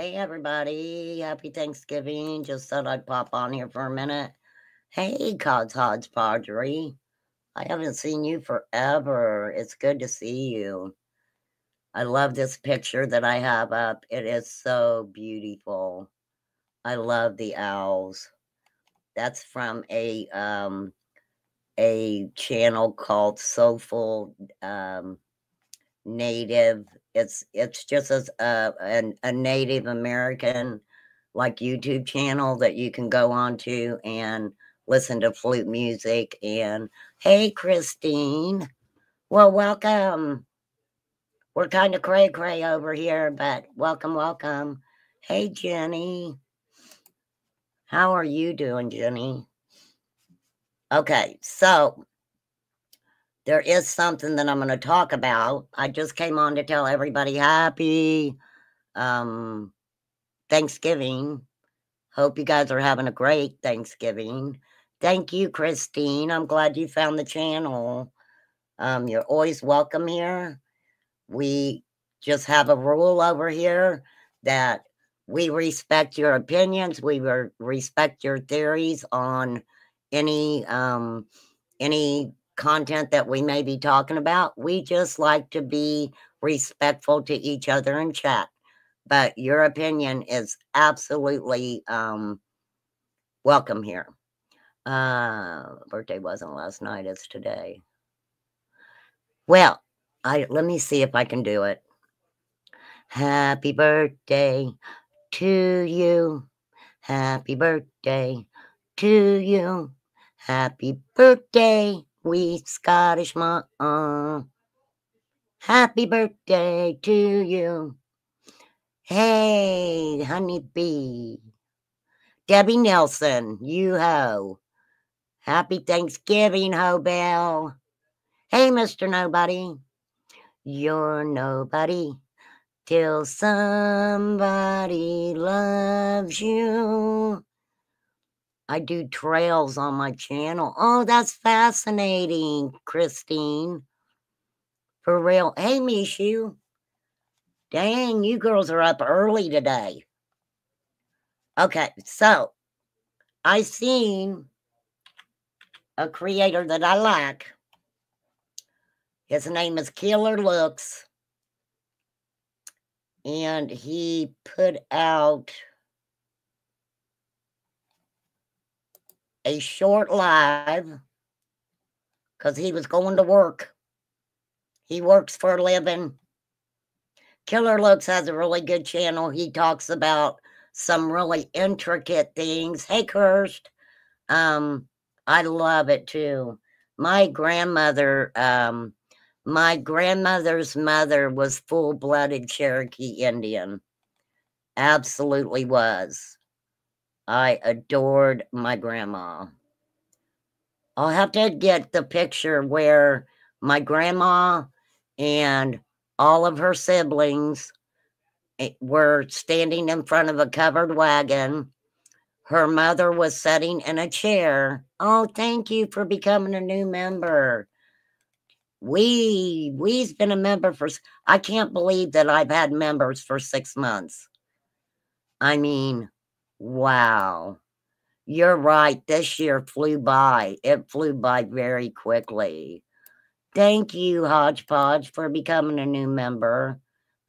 Hey everybody, happy Thanksgiving. Just thought I'd pop on here for a minute. Hey, Cods Hodgepodgery. I haven't seen you forever. It's good to see you. I love this picture that I have up. It is so beautiful. I love the owls. That's from a channel called Soulful Native. It's just a Native American like YouTube channel that you can go on to and listen to flute music. And hey, Christine. Well, welcome. We're kind of cray cray over here, but welcome, welcome. Hey, Jenny. How are you doing, Jenny? Okay, so there is something that I'm going to talk about. I just came on to tell everybody happy Thanksgiving. Hope you guys are having a great Thanksgiving. Thank you, Christine. I'm glad you found the channel. You're always welcome here. We just have a rule over here that we respect your opinions. We respect your theories on any content that we may be talking about. We just like to be respectful to each other in chat. But your opinion is absolutely welcome here. Birthday wasn't last night, it's today. Well, let me see if I can do it. Happy birthday to you. Happy birthday to you. Happy birthday, wee Scottish mom. Happy birthday to you. Hey, honeybee. Debbie Nelson, you ho. Happy Thanksgiving, Hobell. Hey, Mr. Nobody. You're nobody till somebody loves you. I do trails on my channel. Oh, that's fascinating, Christine. For real. Hey, Mishu. Dang, you girls are up early today. Okay, so I seen a creator that I like. His name is Killer Looks. And he put out a short live because he was going to work. He works for a living. Killer Looks has a really good channel. He talks about some really intricate things. Hey, Kirst. I love it too. My grandmother's mother was full-blooded Cherokee Indian. Absolutely was. I adored my grandma. I'll have to get the picture where my grandma and all of her siblings were standing in front of a covered wagon. Her mother was sitting in a chair. Oh, thank you for becoming a new member. We've been a member for, I can't believe that I've had members for 6 months. I mean, wow. You're right. This year flew by. It flew by very quickly. Thank you, Hodgepodge, for becoming a new member.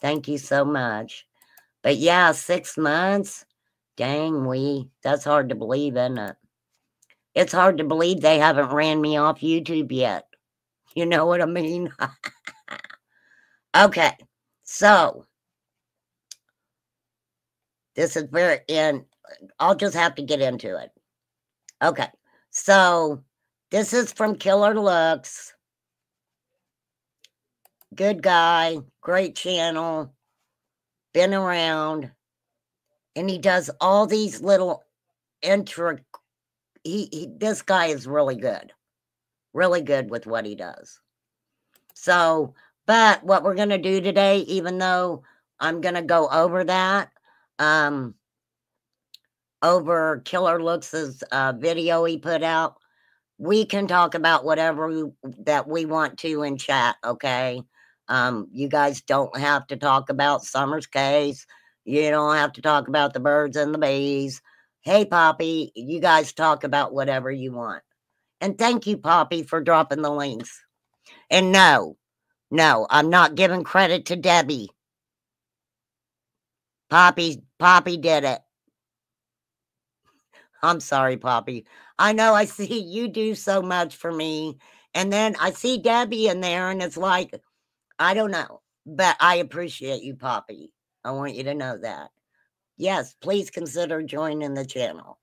Thank you so much. But yeah, 6 months. Dang, that's hard to believe, isn't it? It's hard to believe they haven't ran me off YouTube yet. You know what I mean? Okay, so this is and I'll just have to get into it. Okay, so this is from Killer Looks. Good guy, great channel, been around, and he does all these little this guy is really good with what he does. So, but what we're going to do today, even though I'm going to go over that, over Killer Looks' video he put out, we can talk about whatever that we want to in chat, okay? You guys don't have to talk about Summer's case. You don't have to talk about the birds and the bees. Hey, Poppy, you guys talk about whatever you want. And thank you, Poppy, for dropping the links. And no, I'm not giving credit to Debbie. Poppy did it. I'm sorry, Poppy. I know I see you do so much for me. And then I see Debbie in there, and it's like, I don't know. But I appreciate you, Poppy. I want you to know that. Yes, please consider joining the channel.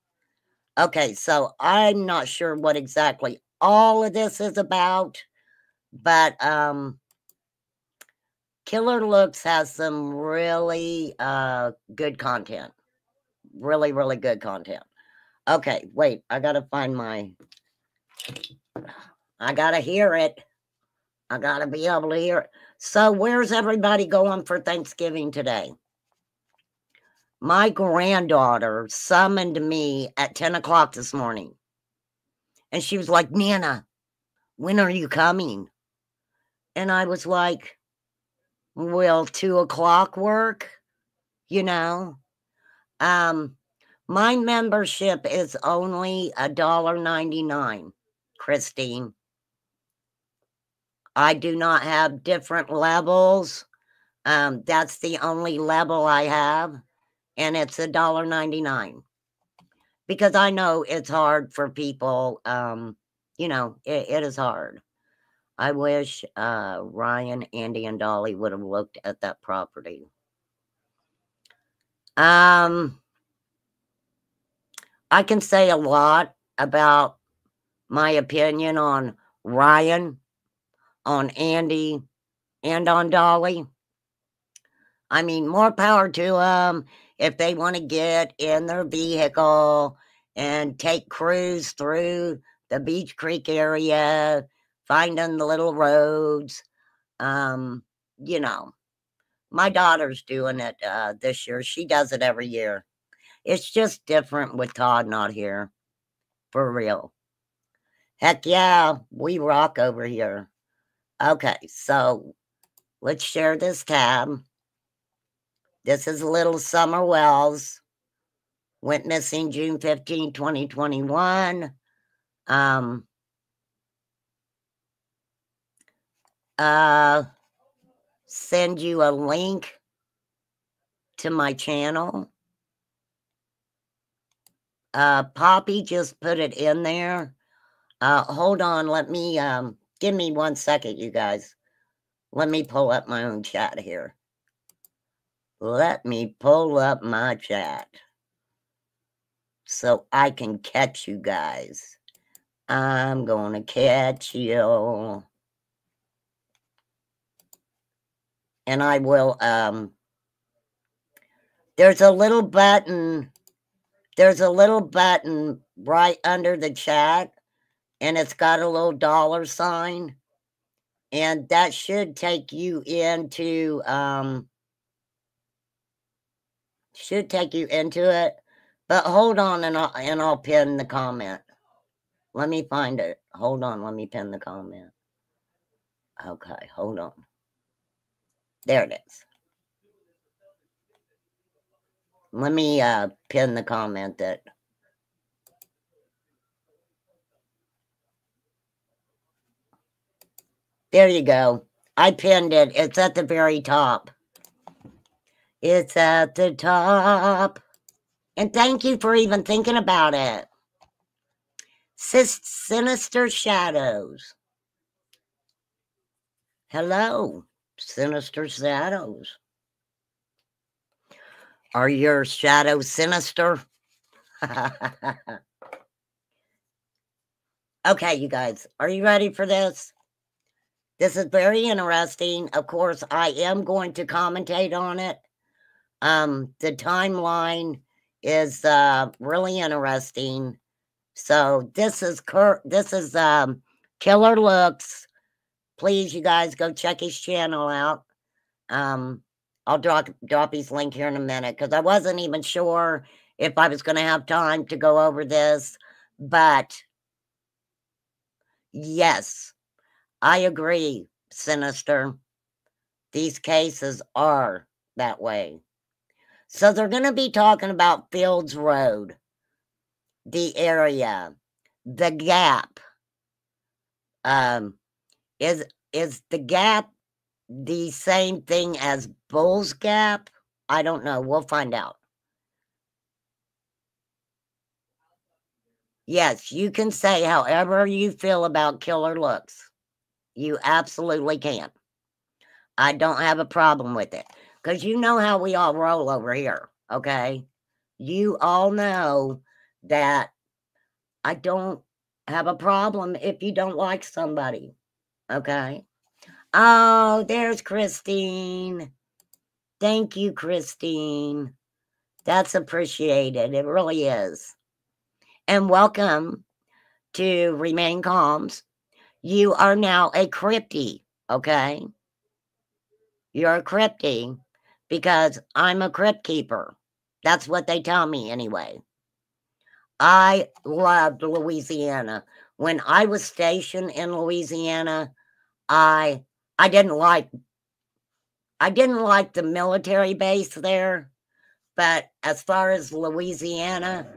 Okay, so I'm not sure what exactly all of this is about, but Killer Looks has some really good content. Really, really good content. Okay, wait, I gotta find I gotta hear it. I gotta be able to hear it. So where's everybody going for Thanksgiving today? My granddaughter summoned me at 10 o'clock this morning. And she was like, Nana, when are you coming? And I was like, will 2 o'clock work? You know? My membership is only $1.99, Christine. I do not have different levels. That's the only level I have, and it's $1.99. Because I know it's hard for people. You know, it is hard. I wish Ryan, Andy, and Dolly would have looked at that property. I can say a lot about my opinion on Ryan, on Andy, and on Dolly. I mean, more power to them if they want to get in their vehicle and take cruise through the Beach Creek area, finding the little roads. You know, my daughter's doing it this year. She does it every year. It's just different with Todd not here. For real. Heck yeah, we rock over here. Okay, so let's share this tab. This is Little Summer Wells. Went missing June 15, 2021. Send you a link to my channel. Poppy just put it in there. Hold on, let me give me 1 second, you guys. Let me pull up my own chat here. Let me pull up my chat so I can catch you guys. I'm gonna catch you. And I will, there's a little button right under the chat, and it's got a little dollar sign, and that should take you into, it. But hold on, and I'll pin the comment. Let me find it. Hold on, let me pin the comment. Okay, hold on. There it is. Let me pin the comment that. There you go. I pinned it. It's at the very top. It's at the top. And thank you for even thinking about it. Sinister Shadows. Hello, Sinister Shadows. Are your shadows sinister? Okay, you guys, are you ready for this? This is very interesting. Of course, I am going to commentate on it. The timeline is really interesting. So this is Killer Looks. Please, you guys, go check his channel out. I'll drop his link here in a minute because I wasn't even sure if I was going to have time to go over this. But yes, I agree, Sinister. These cases are that way. So they're going to be talking about Fields Road, the area, the Gap. Is the Gap the same thing as Bull's Gap? I don't know. We'll find out. Yes, you can say however you feel about killer looks. You absolutely can. I don't have a problem with it. Because you know how we all roll over here, okay? You all know that I don't have a problem if you don't like somebody, okay? Oh, there's Christine. Thank you, Christine. That's appreciated. It really is. And welcome to Remain Calms. You are now a crypty, okay? You're a crypty because I'm a crypt keeper. That's what they tell me anyway. I loved Louisiana. When I was stationed in Louisiana, I didn't like the military base there, but as far as Louisiana,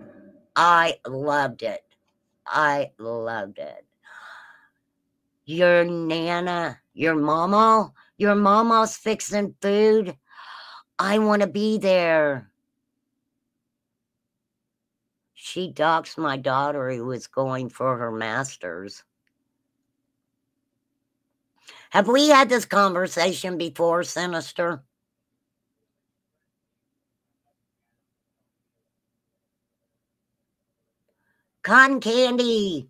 I loved it. I loved it. Your Nana, your mama's fixing food. I want to be there. She doxed my daughter who was going for her master's. Have we had this conversation before, Sinister? Cotton Candy.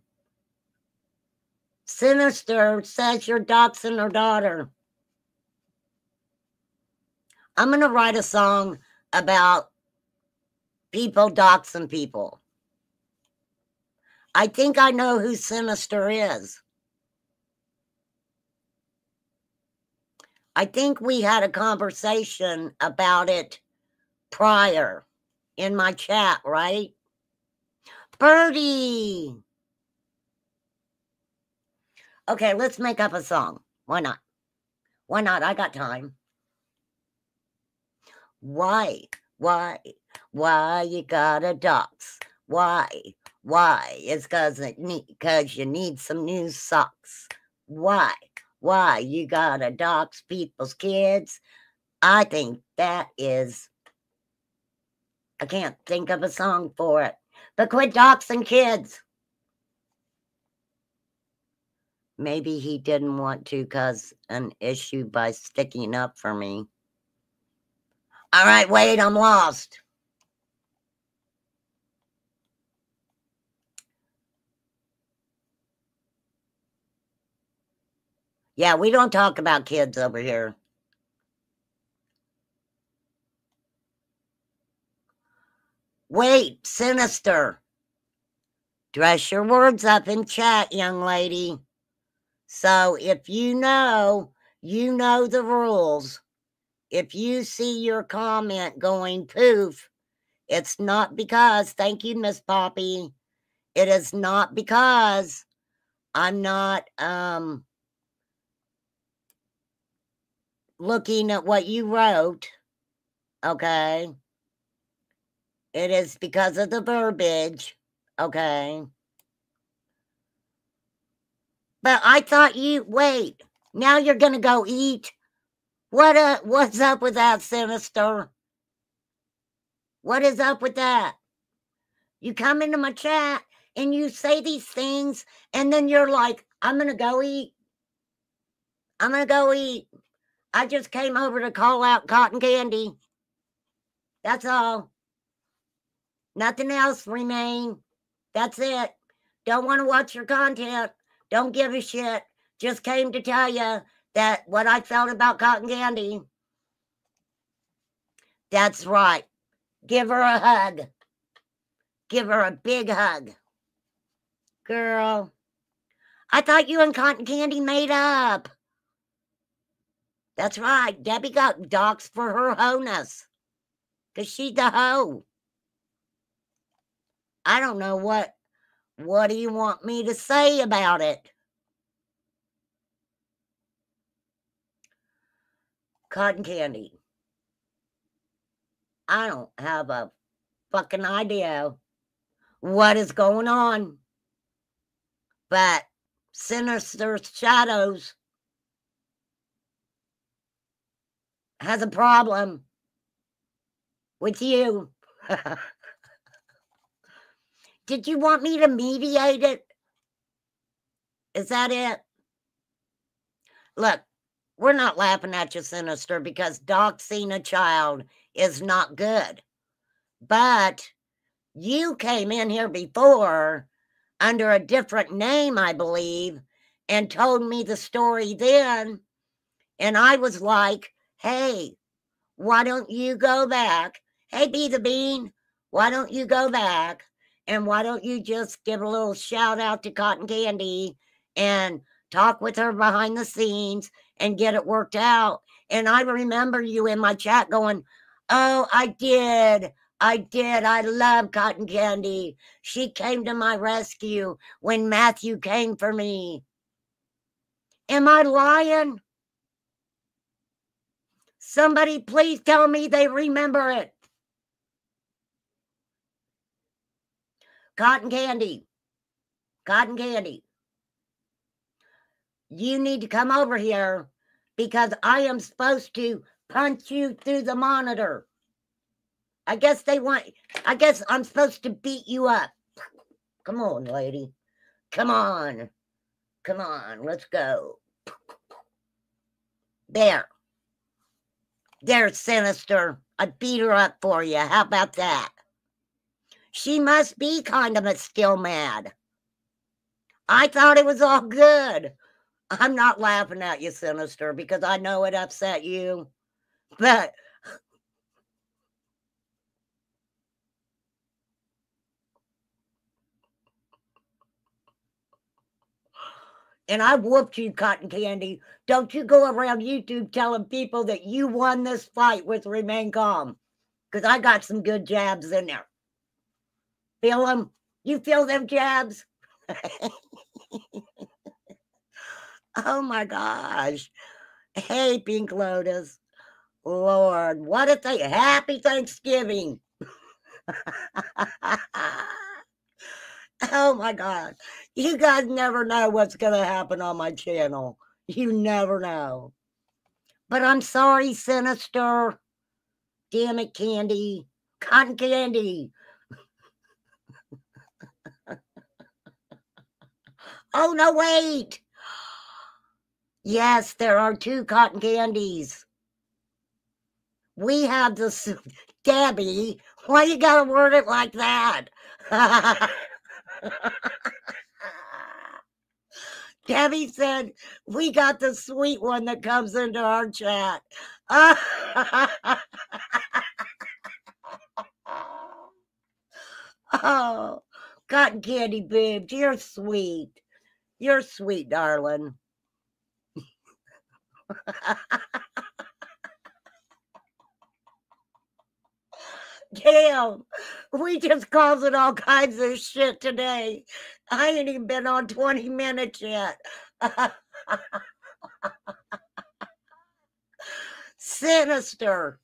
Sinister says you're doxing her daughter. I'm going to write a song about people doxing people. I think I know who Sinister is. I think we had a conversation about it prior in my chat, right? Birdie! Okay, let's make up a song. Why not? Why not? I got time. Why you gotta dox? Why? It's cause you need some new socks. Why you gotta dox people's kids? I think that is, I can't think of a song for it, but quit doxing kids. Maybe he didn't want to cause an issue by sticking up for me. All right, wait, I'm lost. Yeah, we don't talk about kids over here. Wait, Sinister. Dress your words up in chat, young lady. So if you know the rules. If you see your comment going poof, it's not because, thank you, Miss Poppy. It is not because I'm not looking at what you wrote, okay? It is because of the verbiage, okay? But I thought wait, now you're gonna go eat? What's up with that, Sinister? What is up with that? You come into my chat and you say these things, and then you're like, I'm gonna go eat. I'm gonna go eat. I just came over to call out Cotton Candy. That's all. Nothing else, Remain. That's it. Don't want to watch your content. Don't give a shit. Just came to tell you that what I felt about Cotton Candy. That's right. Give her a hug. Give her a big hug. Girl, I thought you and Cotton Candy made up. That's right. Debbie got doxxed for her hoe-ness. Because she's the hoe. I don't know what do you want me to say about it? Cotton Candy. I don't have a fucking idea what is going on. But Sinister Shadows has a problem with you. Did you want me to mediate it? Is that it? Look, we're not laughing at you, Sinister, because doxing a child is not good. But you came in here before under a different name, I believe, and told me the story then. And I was like, hey, why don't you go back? Hey, Be the Bean, why don't you go back? And why don't you just give a little shout out to Cotton Candy and talk with her behind the scenes and get it worked out? And I remember you in my chat going, oh, I did. I love Cotton Candy. She came to my rescue when Matthew came for me. Am I lying? Somebody please tell me they remember it. Cotton Candy. Cotton Candy. You need to come over here because I am supposed to punch you through the monitor. I guess I'm supposed to beat you up. Come on, lady. Come on. Come on, let's go. There. There's Sinister. I beat her up for you. How about that? She must be kind of still mad. I thought it was all good. I'm not laughing at you, Sinister, because I know it upset you. But and I whooped you, Cotton Candy. Don't you go around YouTube telling people that you won this fight with Remain Calm, because I got some good jabs in there. Feel them? You feel them jabs? Oh my gosh. Hey, Pink Lotus. Lord, what if they happy Thanksgiving? Oh my God. You guys never know what's going to happen on my channel. You never know. But I'm sorry, Sinister. Damn it, Candy. Cotton Candy. Oh, no, wait. Yes, there are 2 cotton candies. We have this. Debbie, why you gotta word it like that? Debbie said, we got the sweet one that comes into our chat. Oh, cotton candy boobs, you're sweet. You're sweet, darling. Damn, we just causing all kinds of shit today. I ain't even been on 20 minutes yet. Sinister,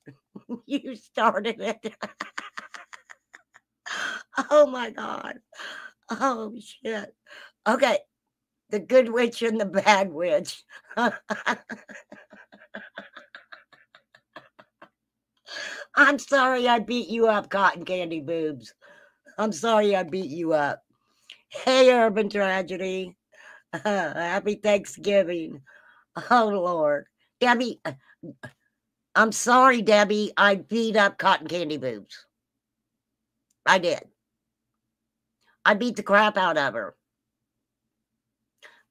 you started it. Oh my God. Oh shit. Okay, the good witch and the bad witch. I'm sorry I beat you up, Cotton Candy Boobs. I'm sorry I beat you up. Hey, Urban Tragedy. Happy Thanksgiving. Oh, Lord. Debbie, I'm sorry, Debbie. I beat up Cotton Candy Boobs. I did. I beat the crap out of her.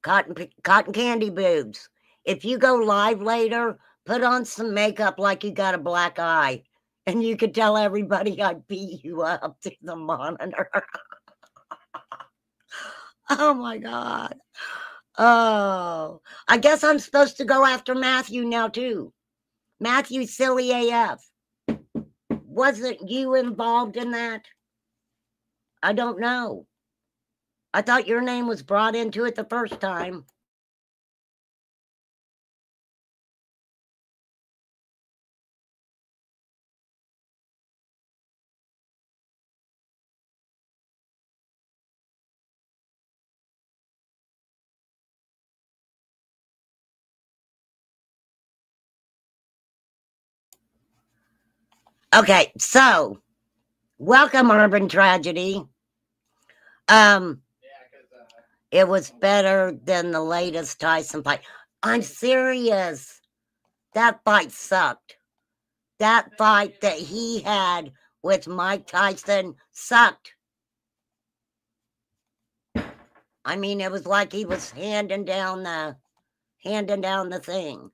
Cotton Candy Boobs. If you go live later, put on some makeup like you got a black eye. And you could tell everybody I beat you up through the monitor. Oh, my God. Oh, I guess I'm supposed to go after Matthew now, too. Matthew, silly AF. Wasn't you involved in that? I don't know. I thought your name was brought into it the first time. Okay, so welcome, Urban Tragedy. It was better than the latest Tyson fight. I'm serious. That fight sucked. That fight that he had with Mike Tyson sucked. I mean, it was like he was handing down the thing.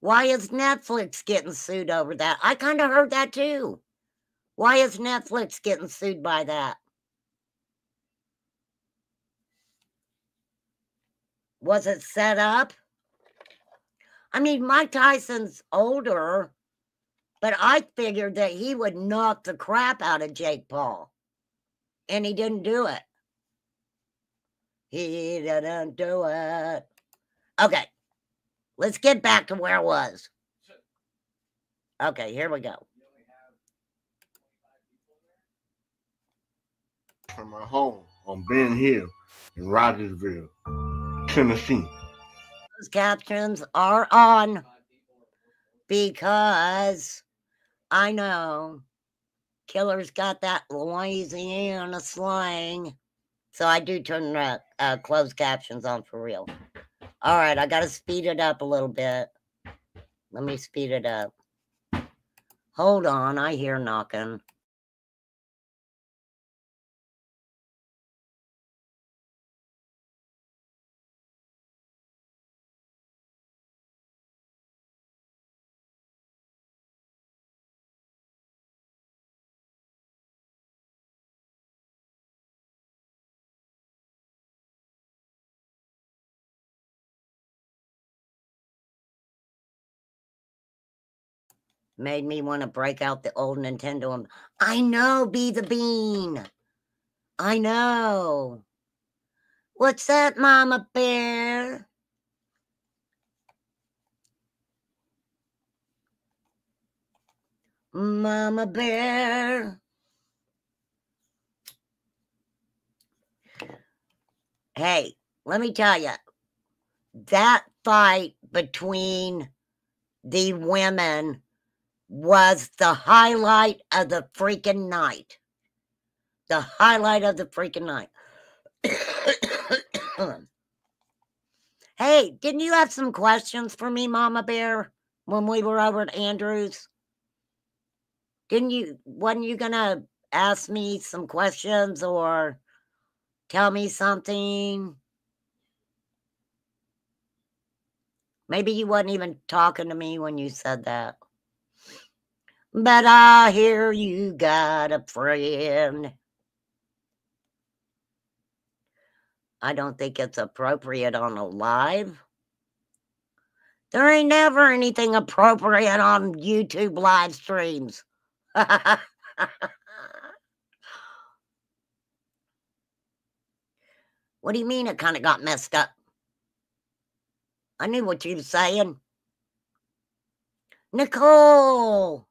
Why is Netflix getting sued over that? I kind of heard that too. Why is Netflix getting sued by that? Was it set up? I mean, Mike Tyson's older, but I figured that he would knock the crap out of Jake Paul. And he didn't do it. He didn't do it. Okay, let's get back to where it was. Okay, here we go. From my home on Ben Hill in Rogersville, Tennessee. Those captions are on because I know Killer's got that Louisiana slang. So I do turn closed captions on for real. All right, I got to speed it up a little bit. Let me speed it up. Hold on, I hear knocking. Made me want to break out the old Nintendo. I know, Be the Bean. I know. What's that, Mama Bear? Mama Bear. Hey, let me tell you, that fight between the women was the highlight of the freaking night. The highlight of the freaking night. Hey, didn't you have some questions for me, Mama Bear, when we were over at Andrews? Wasn't you gonna ask me some questions or tell me something? Maybe you wasn't even talking to me when you said that. But I hear you got a friend. I don't think it's appropriate on a live. There ain't never anything appropriate on YouTube live streams. What do you mean it kind of got messed up? I knew what you were saying. Nicole!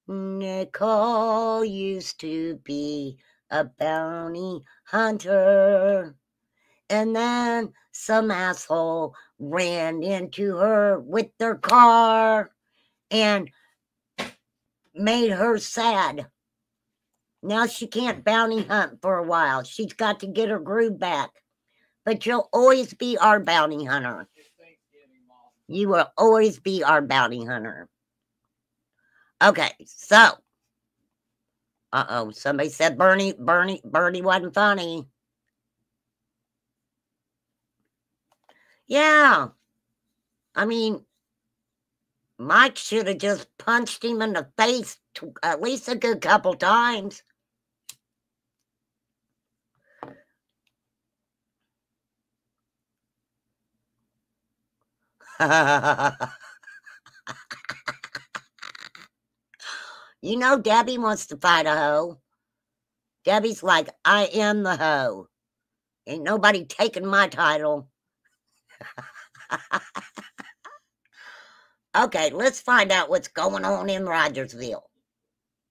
Nicole used to be a bounty hunter. And then some asshole ran into her with their car and made her sad. Now she can't bounty hunt for a while. She's got to get her groove back. But you'll always be our bounty hunter. You will always be our bounty hunter. Okay, so. Uh-oh, somebody said Bernie wasn't funny. Yeah. I mean, Mike should have just punched him in the face at least a good couple times. You know, Debbie wants to fight a hoe. Debbie's like, I am the hoe. Ain't nobody taking my title. Okay, let's find out what's going on in Rogersville.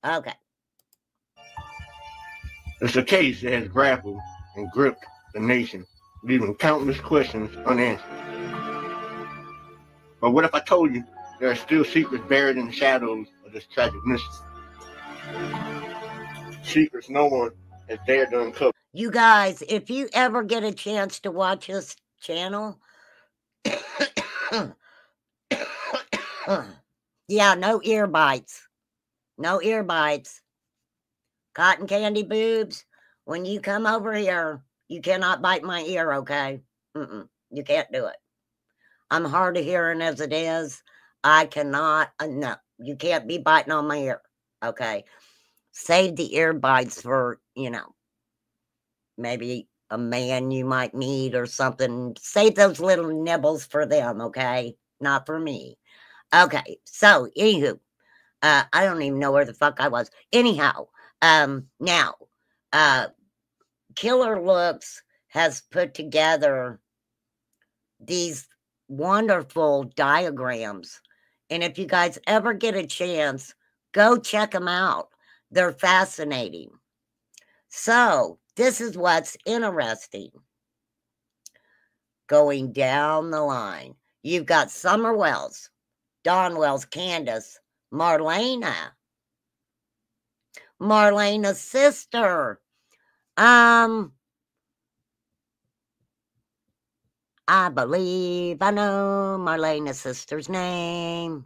Okay. It's a case that has grappled and gripped the nation, leaving countless questions unanswered. But what if I told you there are still secrets buried in the shadows of this tragic mystery? Secrets no one has dared to uncover. You guys, if you ever get a chance to watch this channel, yeah, no ear bites. No ear bites. Cotton candy boobs, when you come over here, you cannot bite my ear, okay? You can't do it. I'm hard of hearing as it is. I cannot, no, you can't be biting on my ear, okay? Save the ear bites for, you know, maybe a man you might meet or something. Save those little nibbles for them, okay? Not for me. Okay, so, anywho, I don't even know where the fuck I was. Anyhow, now, Killer Looks has put together these wonderful diagrams. And if you guys ever get a chance, go check them out. They're fascinating. So this is what's interesting. Going down the line, you've got Summer Wells, Dawn Wells, Candace, Marlena, Marlena's sister. I believe I know Marlena's sister's name.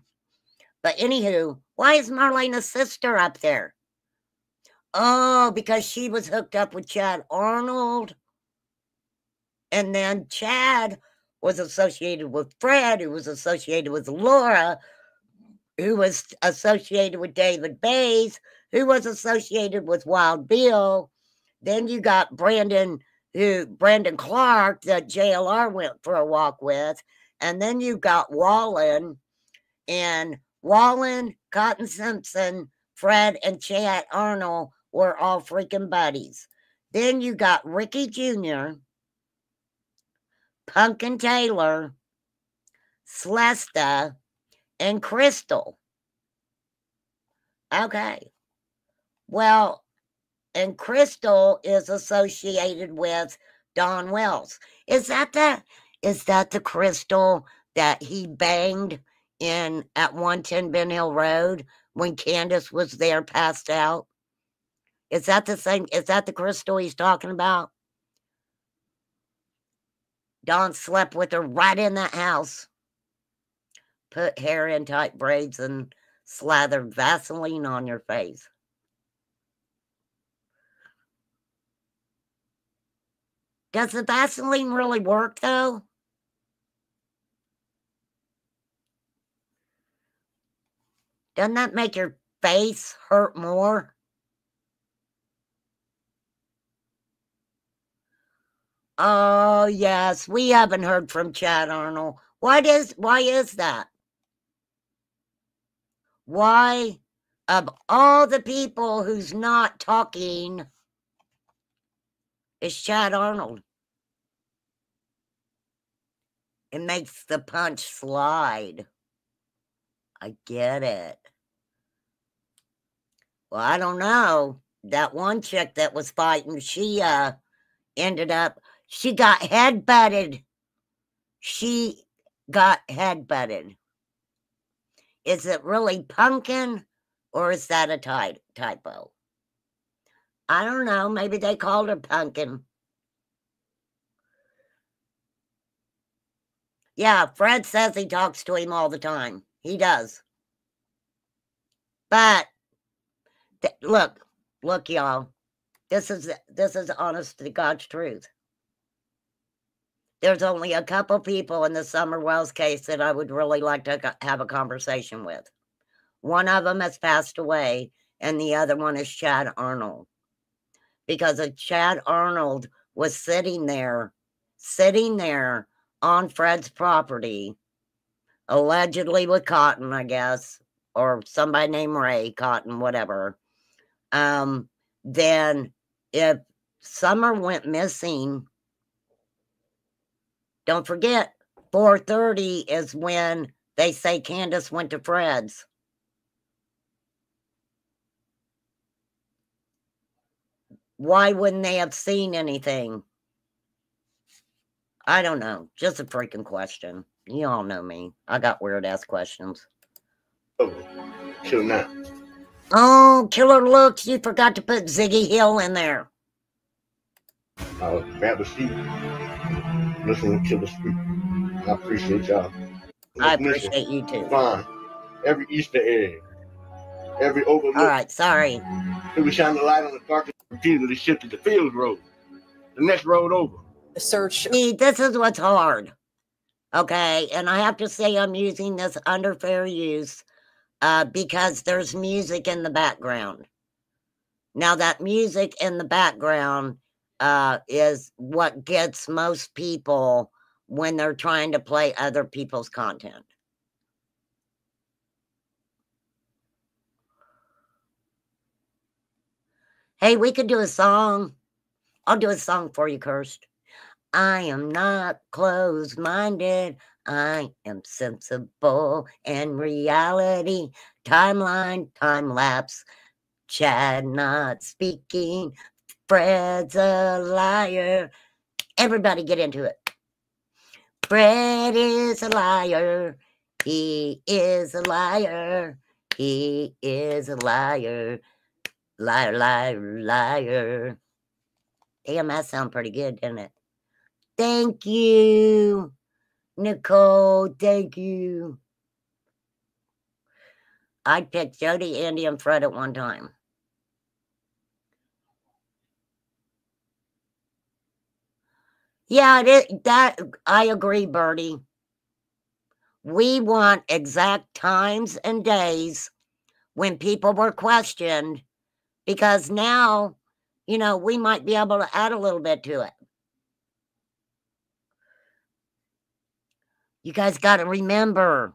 But anywho, why is Marlena's sister up there? Oh, because she was hooked up with Chad Arnold. And then Chad was associated with Fred, who was associated with Laura, who was associated with David Bays, who was associated with Wild Bill. Then you got Brandon Clark that JLR went for a walk with. And then you got Wallen, and Wallen, Cotton Simpson, Fred, and Chad Arnold were all freaking buddies. Then you got Ricky Jr., Pumpkin Taylor, Celesta, and Crystal. Okay. Well, and Crystal is associated with Dawn Wells. Is that the Crystal that he banged in at 110 Ben Hill Road when Candace was there passed out? Is that the same? Is that the Crystal he's talking about? Dawn slept with her right in that house. Put hair in tight braids and slather Vaseline on your face. Does the Vaseline really work, though? Doesn't that make your face hurt more? Oh, yes. We haven't heard from Chad Arnold. Why is that? Why, of all the people who's not talking, is Chad Arnold? It makes the punch slide. I get it. Well, I don't know. That one chick that was fighting, she ended up, she got headbutted. She got headbutted. Is it really Pumpkin, or is that a typo? I don't know. Maybe they called her Pumpkin. Yeah, Fred says he talks to him all the time. He does. But look, y'all. This is honest to God's truth. There's only a couple people in the Summer Wells case that I would really like to have a conversation with. One of them has passed away, and the other one is Chad Arnold. Because Chad Arnold was sitting there on Fred's property, allegedly with Cotton, I guess, or somebody named Ray Cotton, whatever. Then if Summer went missing Don't forget, 4:30 is when they say Candace went to Fred's. Why wouldn't they have seen anything? I don't know. Just a freaking question. You all know me. I got weird-ass questions. Oh, till now. Oh, Killer Looks, you forgot to put Ziggy Hill in there. Grab a seat. Listen to the speak. I appreciate y'all. I appreciate you too. Fine. Every Easter egg. Every overlook. All right, sorry. It was shining a light on the darkest repeatedly shifted to Fields Road. The next road over. The search. See, this is what's hard. Okay, and I have to say I'm using this under fair use because there's music in the background. Now, that music in the background is what gets most people when they're trying to play other people's content. Hey, we could do a song. I'll do a song for you, Kirst. I am not closed-minded. I am sensible and reality. Timeline, time-lapse. Chad not speaking. Fred's a liar. Everybody get into it. Fred is a liar. He is a liar. He is a liar. Liar, liar, liar. Damn, that sounds pretty good, didn't it? Thank you, Nicole. Thank you. I picked Jody, Andy, and Fred at one time. Yeah, that I agree, Bertie. We want exact times and days when people were questioned, because now, you know, we might be able to add a little bit to it. You guys got to remember,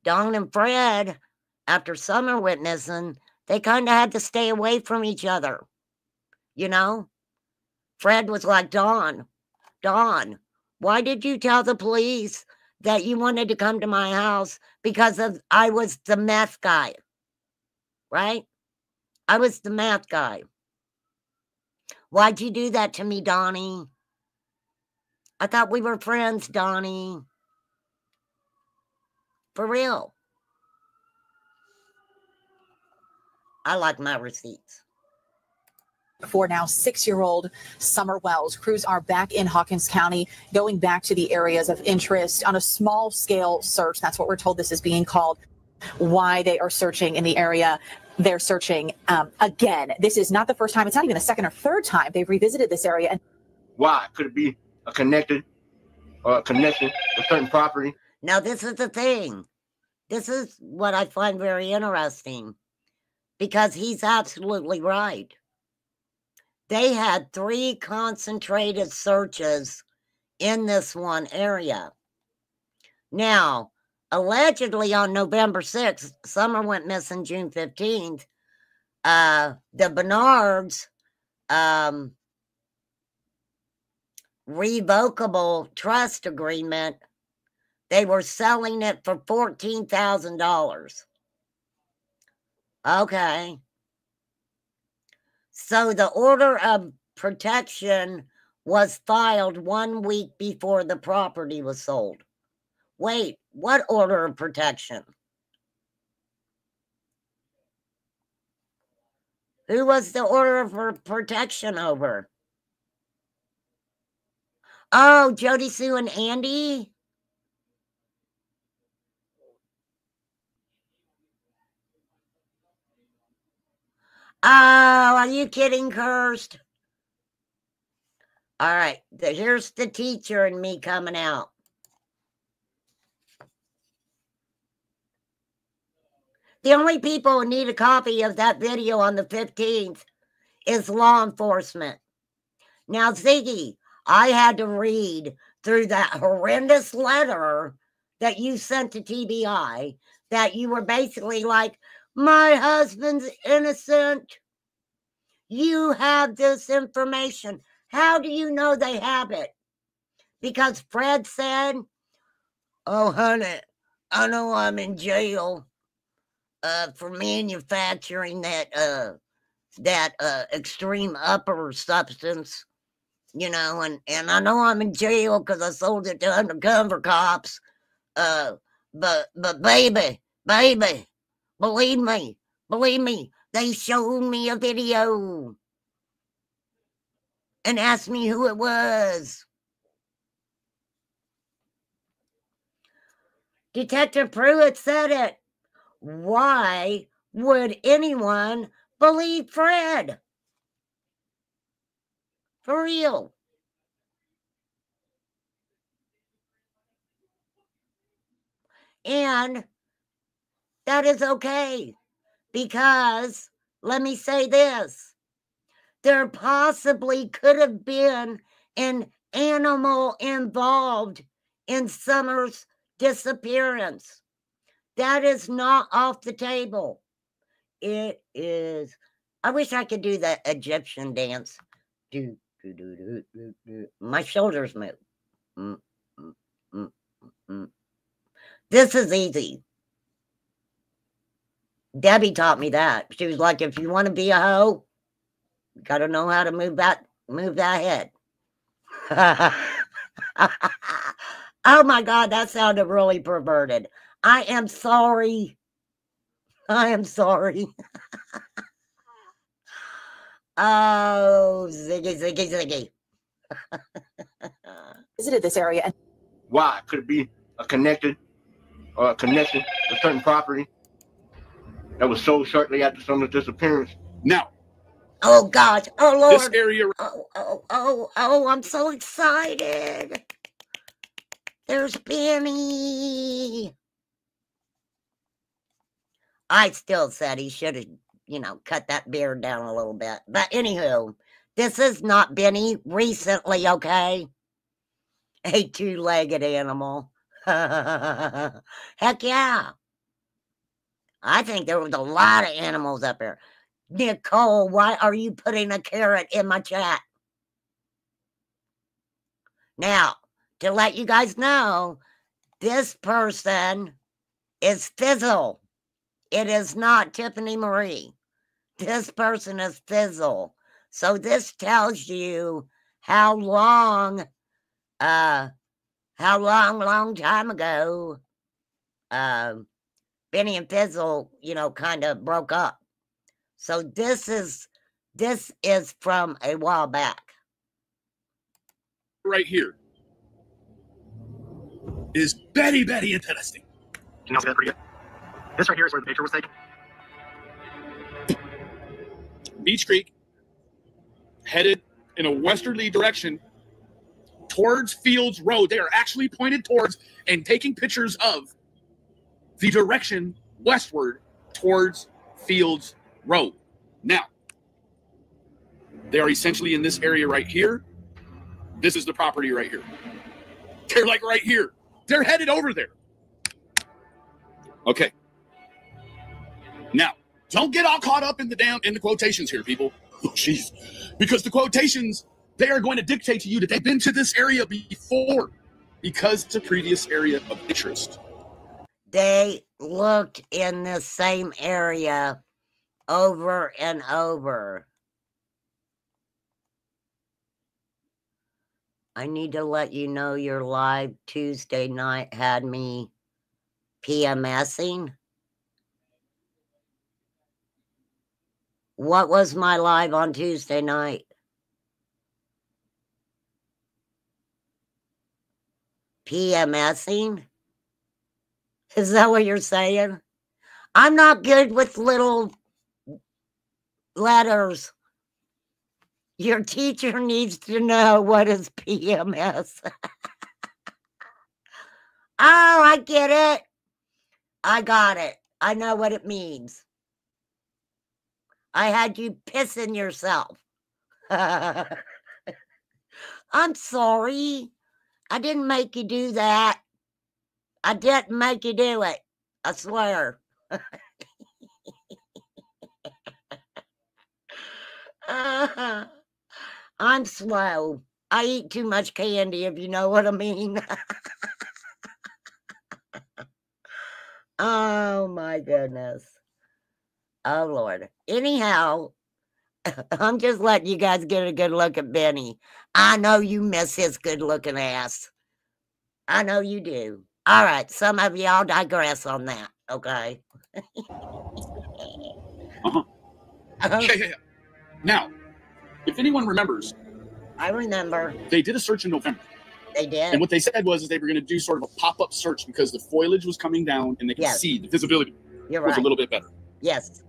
Dawn and Fred, after summer witnessing, they kind of had to stay away from each other. You know? Fred was like, Dawn, why did you tell the police that you wanted to come to my house? Because I was the meth guy. Right? I was the meth guy. Why'd you do that to me, Donnie? I thought we were friends, Donnie. For real. I like my receipts. For now 6-year-old Summer Wells. Crews are back in Hawkins County, going back to the areas of interest on a small scale search. That's what we're told this is being called. Why they are searching in the area. They're searching again. This is not the first time. It's not even the second or third time they've revisited this area. And why? Could it be a connection to certain property? Now, this is the thing. This is what I find very interesting, because he's absolutely right. They had 3 concentrated searches in this one area. Now, allegedly on November 6th, Summer went missing June 15th. The Bernards revocable trust agreement, they were selling it for $14,000. Okay. So the order of protection was filed 1 week before the property was sold. Wait, what order of protection? Who was the order of protection over? Oh, Jody Sue and Andy? Oh, are you kidding, Kirst? All right, here's the teacher and me coming out. The only people who need a copy of that video on the 15th is law enforcement. Now, Ziggy, I had to read through that horrendous letter that you sent to TBI, that you were basically like, my husband's innocent. You have this information. How do you know they have it? because Fred said, "Oh, honey, I know I'm in jail for manufacturing that extreme upper substance, you know, and I know I'm in jail because I sold it to undercover cops. But baby, believe me, they showed me a video and asked me who it was." Detective Pruitt said it. Why would anyone believe Fred? For real. And that is okay, because let me say this. There possibly could have been an animal involved in Summer's disappearance. That is not off the table. It is. I wish I could do that Egyptian dance. Do, do, do, do, do, do. My shoulders move. Mm, mm, mm, mm. This is easy. Debbie taught me that. She was like, if you want to be a hoe, you got to know how to move that head. Oh my God, that sounded really perverted. I am sorry. I am sorry. Oh, ziggy. Visited this area. Why? Could it be a connection to a certain property that was sold shortly after Summer's disappearance? Now, oh gosh, oh Lord, this area. Oh, I'm so excited. There's Benny. I still said he should have, you know, cut that beard down a little bit. But anywho, this is not Benny recently, okay? A two-legged animal. Heck yeah. I think there was a lot of animals up there. Nicole, why are you putting a carrot in my chat? Now, to let you guys know, this person is Fizzle. It is not Tiffany Marie. This person is Fizzle. So this tells you how long time ago Benny and Fizzle, you know, kind of broke up. So this is from a while back. Right here is very interesting. Can you see that pretty good? This right here is where the picture was taken. Beach Creek, headed in a westerly direction towards Fields Road. They are actually pointed towards and taking pictures of the direction westward towards Fields Road. Now, they are essentially in this area right here. This is the property right here. They're like right here. They're headed over there. Okay. Now, don't get all caught up in the quotations here, people. Oh, jeez. Because the quotations, they are going to dictate to you that they've been to this area before because it's a previous area of interest. They looked in the same area over and over. I need to let you know your live Tuesday night had me PMSing. What was my live on Tuesday night? PMSing? Is that what you're saying? I'm not good with little letters. Your teacher needs to know what is PMS. Oh, I get it. I got it. I know what it means. I had you pissing yourself. I'm sorry. I didn't make you do that. I didn't make you do it. I swear. I'm slow. I eat too much candy, if you know what I mean. Oh, my goodness. Oh, Lord. Anyhow, I'm just letting you guys get a good look at Benny. I know you miss his good-looking ass. I know you do. All right, some of y'all digress on that, okay? Yeah. Now, if anyone remembers, I remember. they did a search in November. They did. And what they said was they were going to do sort of a pop-up search because the foliage was coming down and they could Yes. see the visibility You're was right. a little bit better. Yes,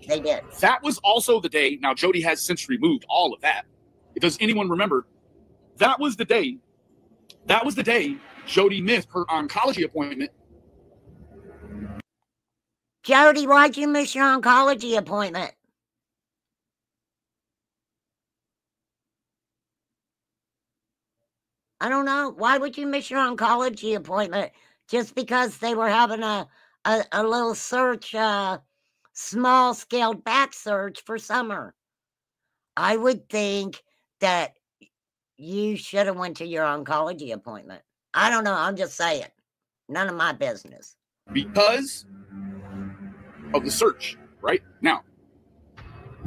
they did. That was also the day. Now, Jody has since removed all of that. Does anyone remember? That was the day. That was the day Jody missed her oncology appointment. Jody, why'd you miss your oncology appointment? I don't know. Why would you miss your oncology appointment? Just because they were having a little search, small scaled back search for summer. I would think that you should have went to your oncology appointment. I don't know. I'm just saying. None of my business. Because of the search, right? Now,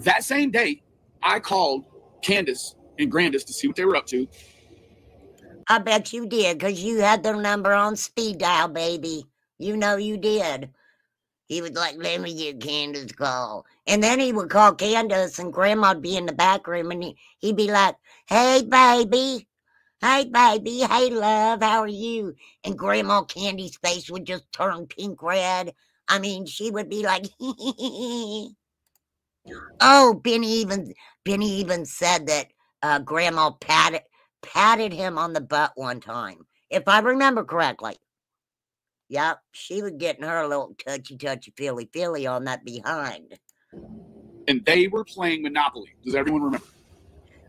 that same day, I called Candace and Grandis to see what they were up to. I bet you did, because you had their number on speed dial, baby. You know you did. He was like, let me get Candace call. And then he would call Candace, and Grandma'd be in the back room, and he'd be like, hey, baby. Hey, baby. Hey, love. How are you? And Grandma Candy's face would just turn pink red. I mean, she would be like, oh, Benny even said that Grandma patted him on the butt one time, if I remember correctly. Yep, she was getting her a little touchy, feely on that behind. And they were playing Monopoly. Does everyone remember?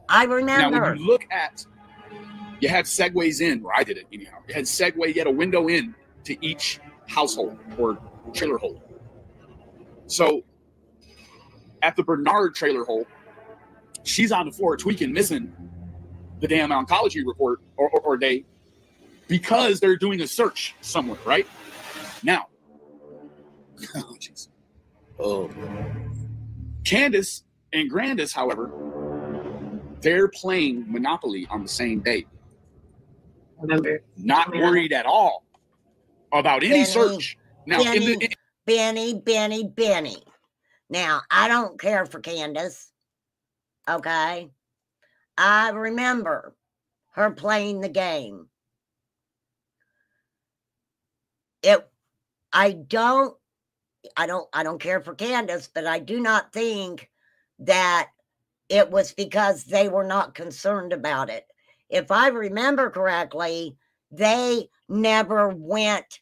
I remember. Now, when you look at, you had segues in, or I did it anyhow. You had segue, you had a window in to each household or trailer hold. So at the Bernard trailer hold, she's on the floor tweaking, missing the damn oncology report or day because they're doing a search somewhere, right? Now, oh, jeez. Oh. Candace and Grandis, however, they're playing Monopoly on the same day. Remember? Not worried at all about any search. Now, Benny. Now, I don't care for Candace. Okay? I remember her playing the game. I don't care for Candace, but I do not think that it was because they were not concerned about it. If I remember correctly, they never went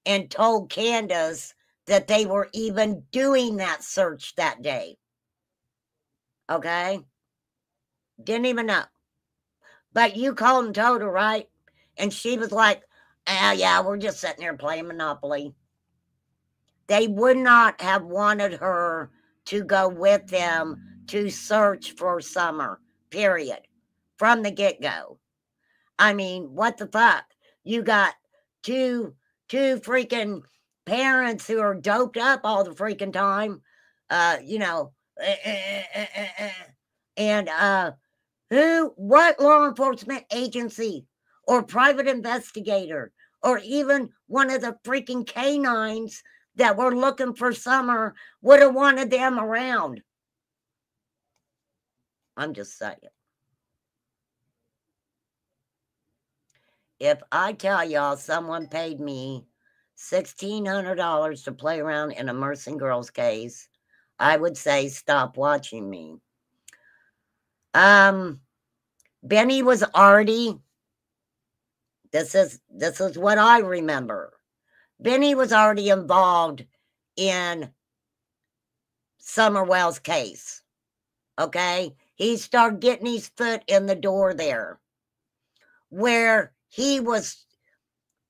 and told Candace that they were even doing that search that day. Okay? Didn't even know. But you called and told her, right? And she was like, yeah, we're just sitting there playing Monopoly. They would not have wanted her to go with them to search for summer, period, from the get-go. I mean, what the fuck? You got two freaking parents who are doped up all the freaking time, and what law enforcement agency or private investigator or even one of the freaking canines that were looking for summer would have wanted them around? I'm just saying. If I tell y'all someone paid me $1,600 to play around in a Mercy Girls case, I would say stop watching me. Benny was already, this is what I remember. Benny was already involved in Summer Wells' case. Okay? He started getting his foot in the door there, where he was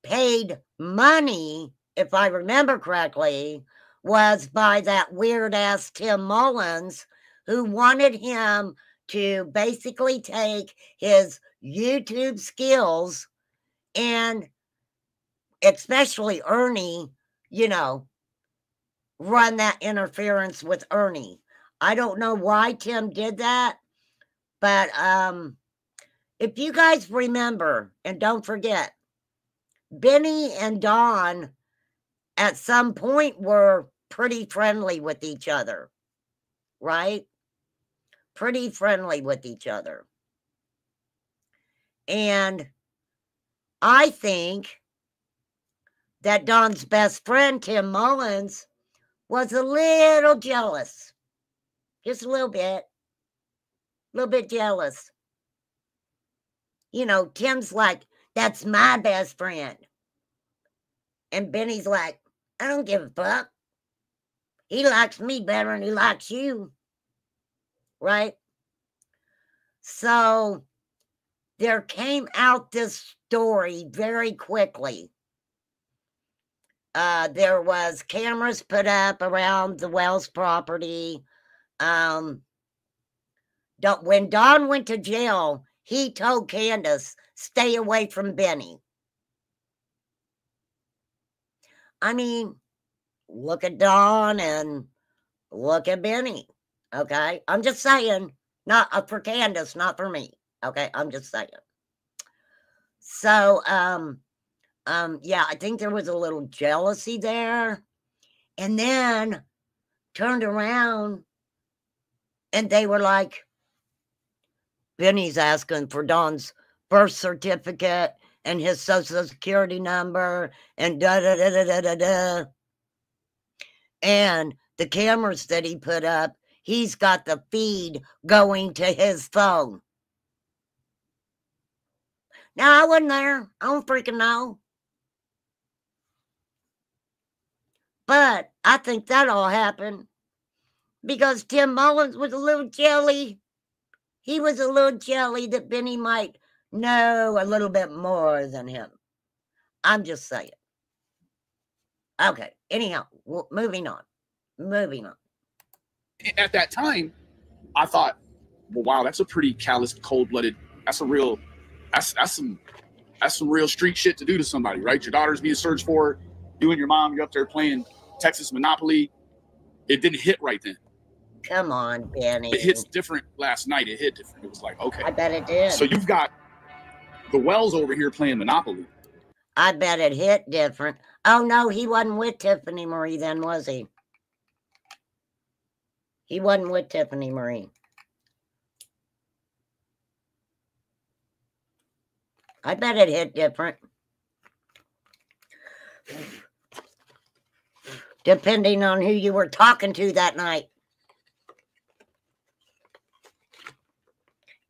paid money, if I remember correctly, was by that weird-ass Tim Mullins, who wanted him to basically take his YouTube skills and especially Ernie, you know, run that interference with Ernie. I don't know why Tim did that, but if you guys remember, and don't forget, Benny and Don at some point were pretty friendly with each other, right? Pretty friendly with each other. And I think that Don's best friend, Tim Mullins, was a little jealous. Just a little bit jealous. You know, Tim's like, that's my best friend. And Benny's like, I don't give a fuck. He likes me better than he likes you. Right? So there came out this story very quickly. There was cameras put up around the Wells property. When Don went to jail, he told Candace, stay away from Benny. I mean, look at Don and look at Benny. Okay? I'm just saying, not for Candace, not for me. Okay? I'm just saying. So, yeah, I think there was a little jealousy there. And then turned around and they were like, Benny's asking for Don's birth certificate and his social security number and da-da-da-da-da-da-da. And the cameras that he put up, he's got the feed going to his phone. Now, I wasn't there. I don't freaking know. But I think that all happened because Tim Mullins was a little jelly. He was a little jelly that Benny might know a little bit more than him. I'm just saying. Okay, anyhow, moving on. At that time, I thought, well, wow, that's a pretty callous, cold-blooded, that's some real street shit to do to somebody, right? Your daughter's being searched for, you and your mom, you're up there playing Texas Monopoly. It didn't hit right then. Come on, Benny. It hits different last night. It hit different. It was like, okay. I bet it did. So you've got the Wells over here playing Monopoly. I bet it hit different. Oh, no, he wasn't with Tiffany Marie then, was he? He wasn't with Tiffany Marie. I bet it hit different. Depending on who you were talking to that night.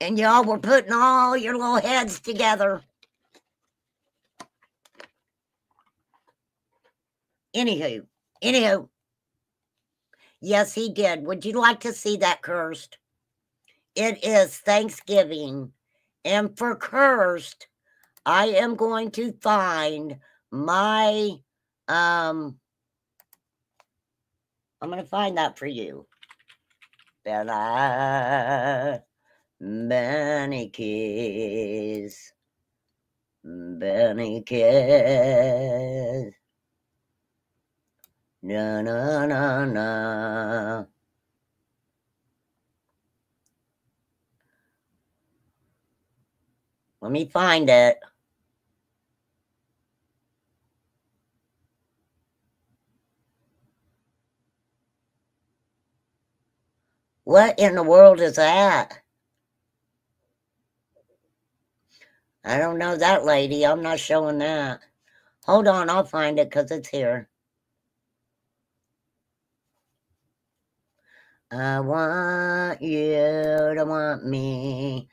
And y'all were putting all your little heads together. Anywho. Yes, he did. Would you like to see that, Cursed? It is Thanksgiving. And for Cursed, I am going to find my, I'm going to find that for you. Benny Kiss. Benny Kiss. Na na na na. Let me find it. What in the world is that? I don't know that lady. I'm not showing that. Hold on, I'll find it because it's here. I want you to want me.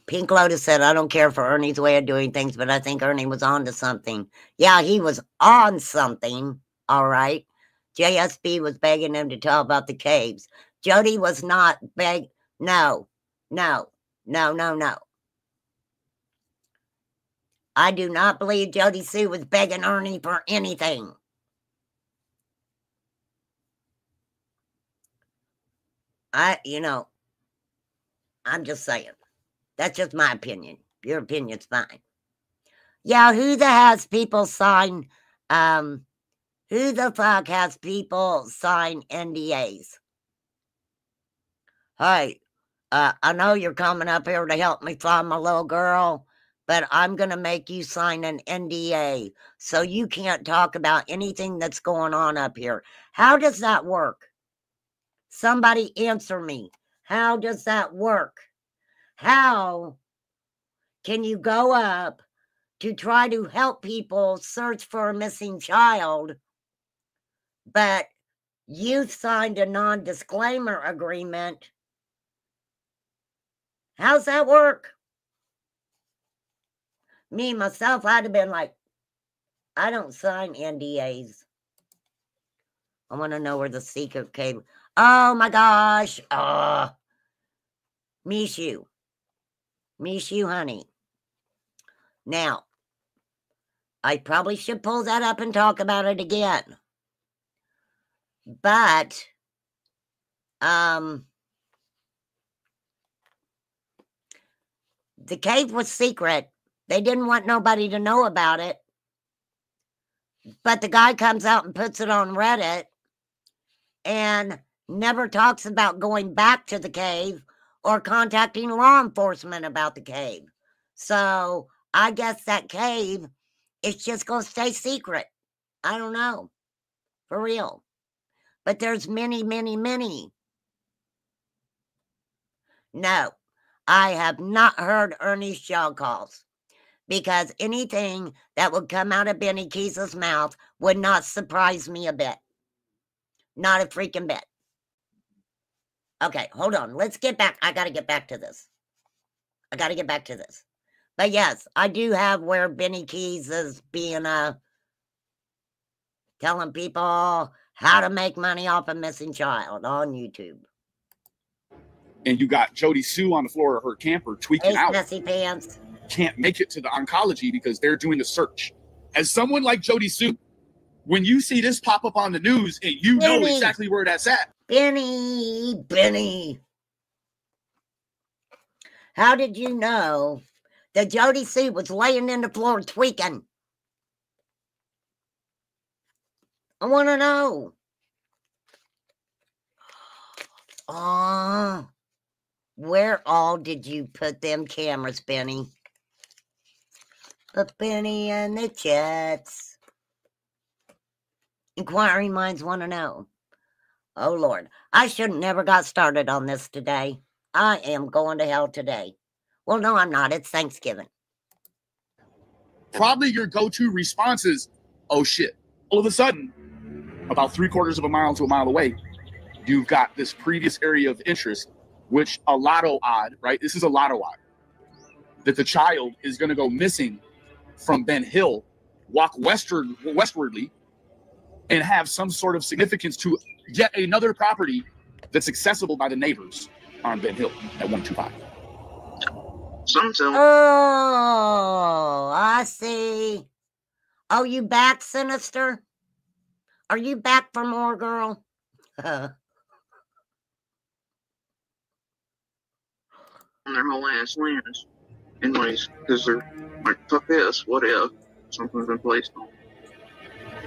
Pink Lotus said, I don't care for Ernie's way of doing things, but I think Ernie was on to something. Yeah, he was on something. All right. JSB was begging him to tell about the caves. Jody was not No. I do not believe Jody Sue was begging Ernie for anything. I'm just saying. That's just my opinion. Your opinion's fine. Yeah, who the has people sign, who the fuck has people sign NDAs? Hey, I know you're coming up here to help me find my little girl, but I'm going to make you sign an NDA so you can't talk about anything that's going on up here. How does that work? Somebody answer me. How does that work? How can you go up to try to help people search for a missing child, but you signed a non-disclaimer agreement? How's that work? Me, myself, I'd have been like, I don't sign NDAs. I want to know where the secret came. Oh my gosh. Mishu, honey. Now, I probably should pull that up and talk about it again. But, the cave was secret. They didn't want nobody to know about it. But the guy comes out and puts it on Reddit and never talks about going back to the cave or contacting law enforcement about the cave. So I guess that cave is just going to stay secret. I don't know. For real. But there's many, many, many. No, I have not heard Ernie's jaw calls, because anything that would come out of Benny Keys' mouth would not surprise me a bit. Not a freaking bit. Okay, hold on. Let's get back. I got to get back to this. But yes, I do have where Benny Keys is being telling people how to make money off a missing child on YouTube. And you got Jody Sue on the floor of her camper tweaking out. Messy pants. Can't make it to the oncology because they're doing a search. As someone like Jody Sue, when you see this pop up on the news and you know exactly where that's at. Benny. How did you know that Jody Sue was laying in the floor tweaking? I want to know. Where all did you put them cameras, Benny? Put Benny in the chats. Inquiring minds want to know. Oh, Lord. I should have never got started on this today. I am going to hell today. Well, no, I'm not. It's Thanksgiving. Probably your go-to response is, oh, shit. All of a sudden, about 3/4 of a mile to a mile away, you've got this previous area of interest, which a lotto odd, right? This is a lotto odd, that the child is going to go missing from Ben Hill, walk westwardly, and have some sort of significance to yet another property that's accessible by the neighbors on Ben Hill at 125. Oh, I see. Oh, you back, Sinister? Are you back for more, girl? On their whole ass lands. Anyways, because they're like, fuck this, what if something's been placed on?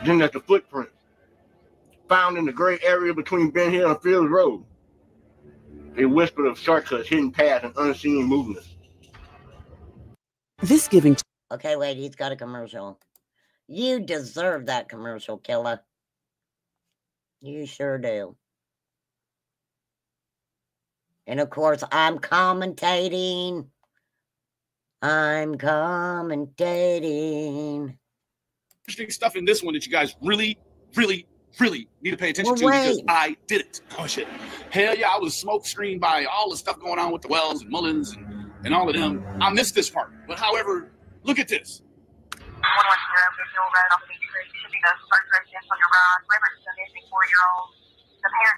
Then there's the footprint found in the gray area between Ben Hill and Fields Road. They whispered of shortcuts, hidden paths, and unseen movements. This giving. Okay, wait, he's got a commercial. You deserve that commercial, killer. You sure do. And of course, I'm commentating. Interesting stuff in this one that you guys really, really, really need to pay attention to, because I did it. Oh, shit. Hell yeah, I was smoke screened by all the stuff going on with the Wells and Mullins and all of them. I missed this part. But however, look at this.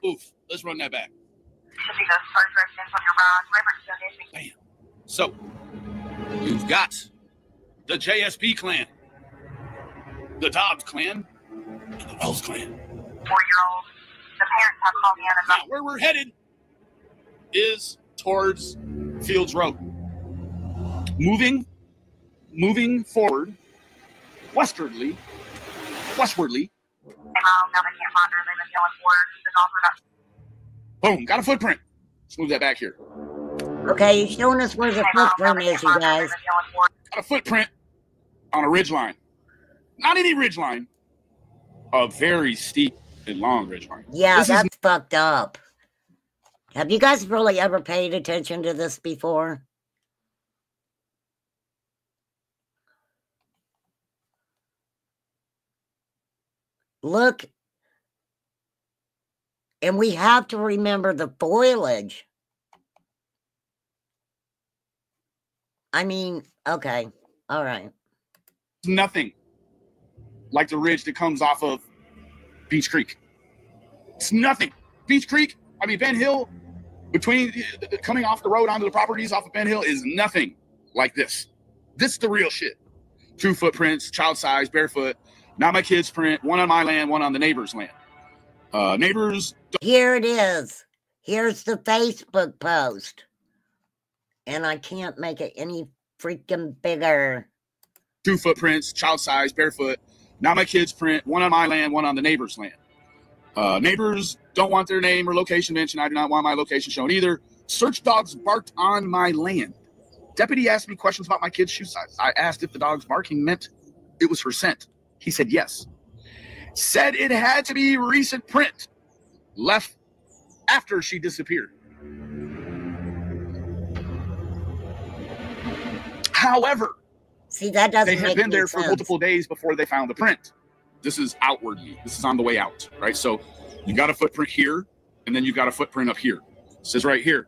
Oof. Let's run that back. Bam. So, you've got the JSP clan, the Dobbs clan, and the Wells clan. 4-year-old. The parents have called me in. Now, where we're headed is towards Fields Road. Moving forward, westwardly. Now they can't find her. They've been yelling for her. She's been offered up. Boom, got a footprint. Let's move that back here. Okay, he's showing us where the footprint is, you guys. Got a footprint on a ridge line. Not any ridge line. A very steep and long ridge line. Yeah, This is- that's fucked up. Have you guys really ever paid attention to this before? Look, and we have to remember the foliage. I mean, okay, all right. nothing like the ridge that comes off of Beach Creek. It's nothing. Beach Creek, I mean, Ben Hill, between coming off the road onto the properties off of Ben Hill is nothing like this. This is the real shit. 2 footprints, child size, barefoot. Not my kid's print. One on my land, one on the neighbor's land. Neighbors. Here it is. Here's the Facebook post. And I can't make it any freaking bigger. 2 footprints, child size, barefoot. Not my kid's print. One on my land, one on the neighbor's land. Neighbors don't want their name or location mentioned. I do not want my location shown either. Search dogs barked on my land. Deputy asked me questions about my kid's shoe size. I asked if the dog's barking meant it was her scent. He said yes. Said it had to be recent print. Left after she disappeared. However, see, that doesn't they had make been any there sense. for multiple days before they found the print. This is outwardly. This is on the way out, right? So you got a footprint here, and then you got a footprint up here. It says right here,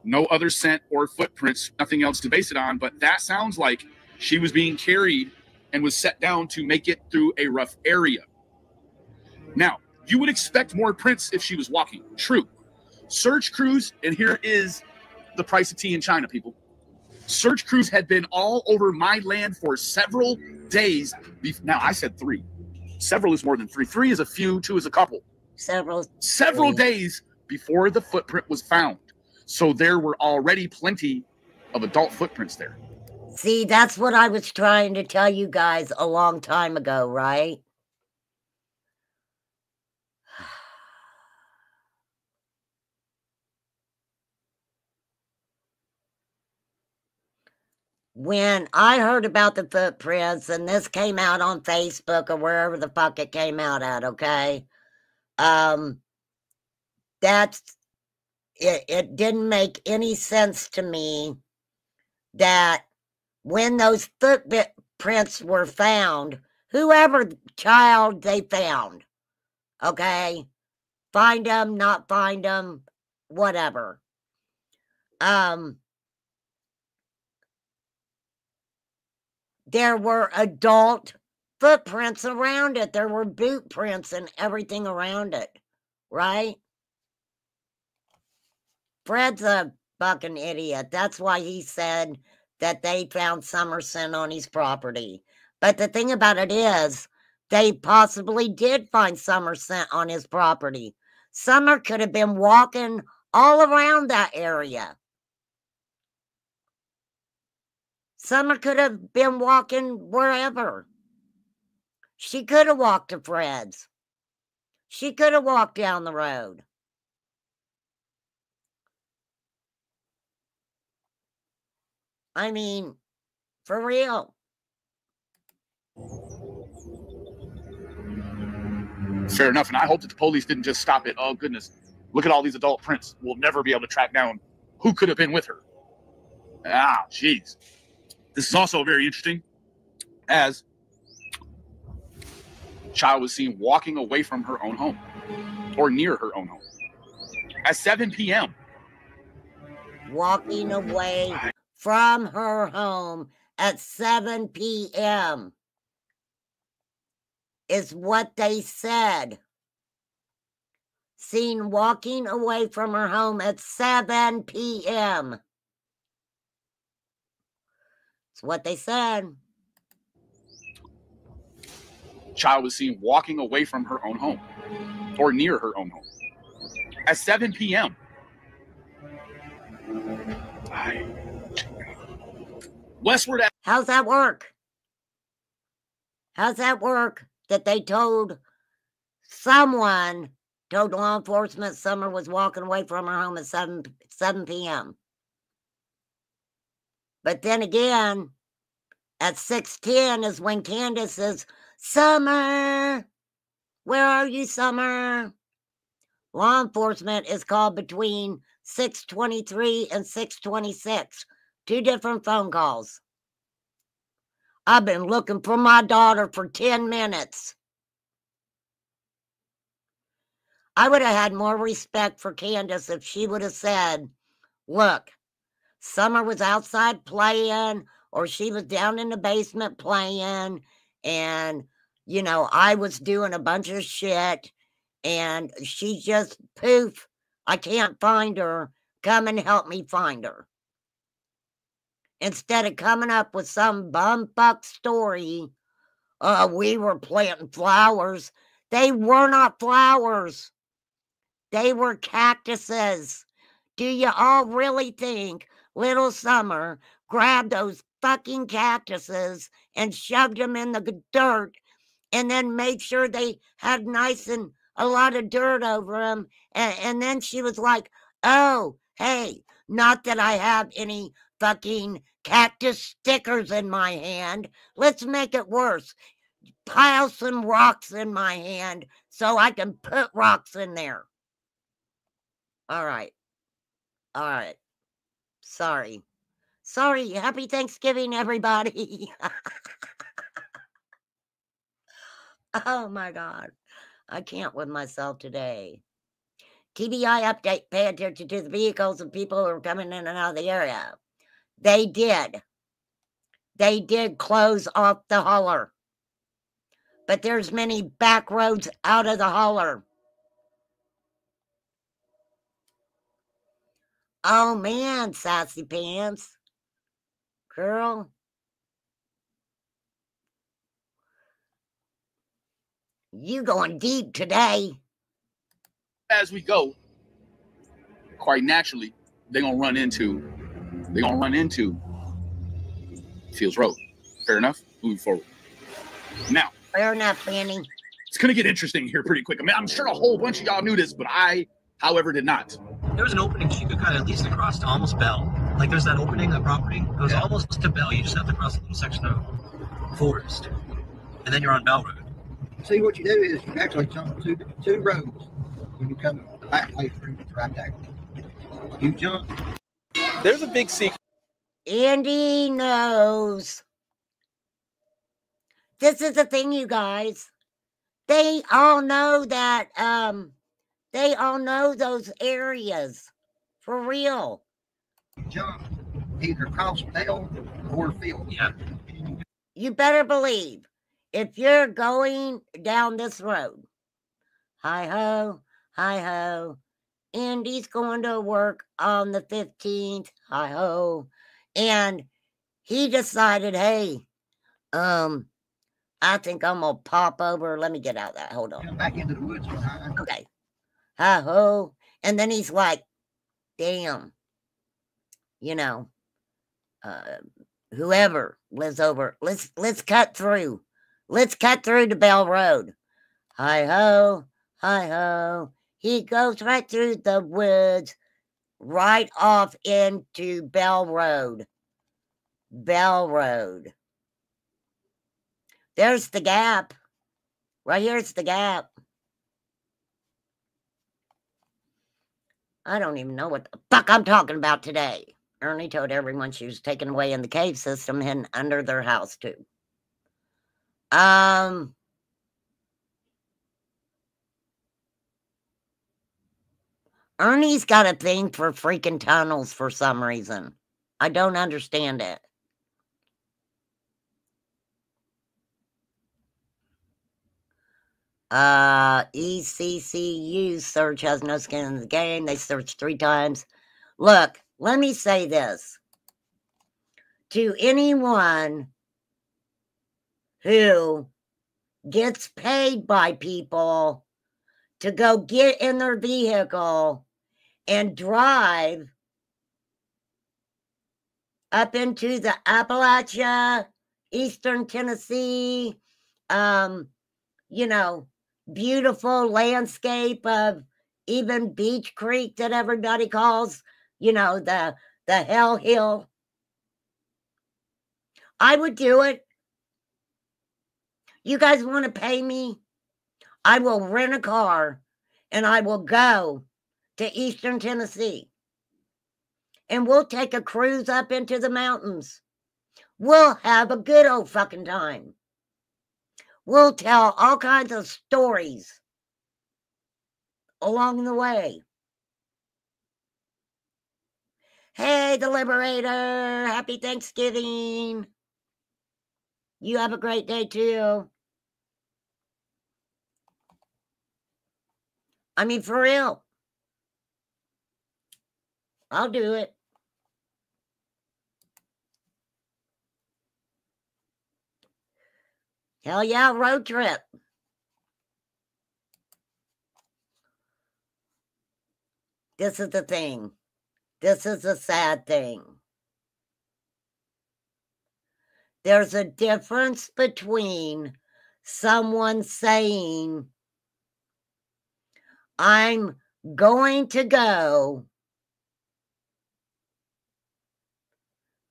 no other scent or footprints, nothing else to base it on, but that sounds like she was being carried and was set down to make it through a rough area. Now, you would expect more prints if she was walking. True. Search crews, and here is the price of tea in China, people. Search crews had been all over my land for several days. Now, I said 3. Several is more than 3. 3 is a few, 2 is a couple. Several days before the footprint was found. So there were already plenty of adult footprints there. See, that's what I was trying to tell you guys a long time ago, right? When I heard about the footprints, and this came out on Facebook or wherever the fuck it came out at, okay? It didn't make any sense to me that when those footprints were found, whoever child they found, okay? Find them, not find them, whatever. There were adult footprints around it. There were boot prints and everything around it, right? Fred's a fucking idiot. That's why he said that they found Summer scent on his property. But the thing about it is, they possibly did find Summer scent on his property. Summer could have been walking all around that area. Summer could have been walking wherever. She could have walked to Fred's. She could have walked down the road. I mean, for real. Fair enough. And I hope that the police didn't just stop it. Oh, goodness. Look at all these adult prints. We'll never be able to track down who could have been with her. Ah, jeez. This is also very interesting, as child was seen walking away from her own home or near her own home at 7 p.m. Walking away from her home at 7 p.m. is what they said. Seen walking away from her home at 7 p.m. It's what they said. child was seen walking away from her own home or near her own home at 7 p.m. Westward. How's that work? How's that work that they told someone, told law enforcement Summer was walking away from her home at 7 p.m.? But then again, at 6:10 is when Candace says, Summer, where are you, Summer? Law enforcement is called between 6:23 and 6:26. 2 different phone calls. I've been looking for my daughter for 10 minutes. I would have had more respect for Candace if she would have said, look, Summer was outside playing, or she was down in the basement playing, and, you know, I was doing a bunch of shit, and she just, poof, I can't find her. Come and help me find her. Instead of coming up with some bumfuck story, we were planting flowers. They were not flowers. They were cactuses. Do you all really think little Summer grabbed those fucking cactuses and shoved them in the dirt and then made sure they had nice and a lot of dirt over them? And then she was like, oh, hey, not that I have any fucking cactus stickers in my hand. Let's make it worse. Pile some rocks in my hand so I can put rocks in there. All right. All right. Sorry. Sorry. Happy Thanksgiving, everybody. Oh, my God. I can't with myself today. TBI update. Pay attention to the vehicles and people who are coming in and out of the area. They did. They did close off the holler. But there's many back roads out of the holler. Oh, man, Sassy Pants. Girl. You going deep today. As we go, quite naturally, they're gonna run into Fields Road. Fair enough? Moving forward. Now. Fair enough, Fanny. It's gonna get interesting here pretty quick. I mean, I'm sure a whole bunch of y'all knew this, but I, however, did not. There was an opening she could kind of at least across to almost Bell. Like there's that opening, that property. It goes almost to Bell. You just have to cross a little section of forest. And then you're on Bell Road. See, what you do is you actually jump two roads when you come back way through the right there. You jump. There's a big secret. Andy knows. This is the thing, you guys. They all know that, they all know those areas. For real. Jump either across Bell or Field. Yeah. You better believe, if you're going down this road, hi-ho, hi-ho, Andy's going to work on the 15th, hi-ho, and he decided, hey, I think I'm going to pop over. Let me get out of that. Hold on. Back into the woods behind. Okay. Hi-ho. And then he's like, damn, you know, whoever lives over, let's cut through. Let's cut through to Bell Road. Hi-ho, hi-ho. He goes right through the woods, right off into Bell Road. Bell Road. There's the gap. Right here's the gap. I don't even know what the fuck I'm talking about today. Ernie told everyone she was taken away in the cave system hidden under their house too. Ernie's got a thing for freaking tunnels for some reason. I don't understand it. ECCU search has no skin in the game. They searched 3 times. Look, let me say this. To anyone who gets paid by people to go get in their vehicle and drive up into the Appalachia, Eastern Tennessee, you know, beautiful landscape of even Beach Creek that everybody calls, you know, the Hell Hill. I would do it. You guys want to pay me? I will rent a car and I will go to Eastern Tennessee. And we'll take a cruise up into the mountains. We'll have a good old fucking time. We'll tell all kinds of stories along the way. Hey, the Liberator, happy Thanksgiving. You have a great day too. I mean, for real. I'll do it. Hell yeah, road trip. This is the thing. This is the sad thing. There's a difference between someone saying, I'm going to go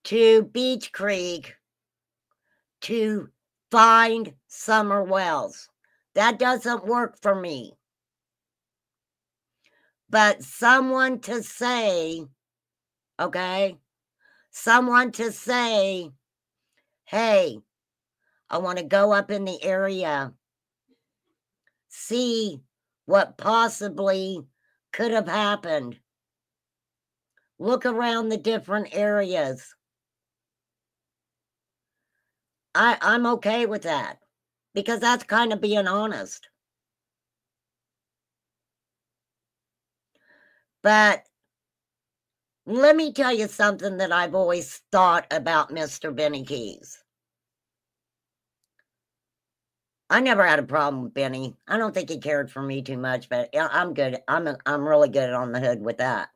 to Beach Creek to find summer wells. That doesn't work for me. But someone to say, okay, someone to say, hey, I want to go up in the area, see what possibly could have happened. Look around the different areas. I'm okay with that because that's kind of being honest. But let me tell you something that I've always thought about Mr. Benny Keys. I never had a problem with Benny. I don't think he cared for me too much, but I'm good. I'm really good on the hood with that.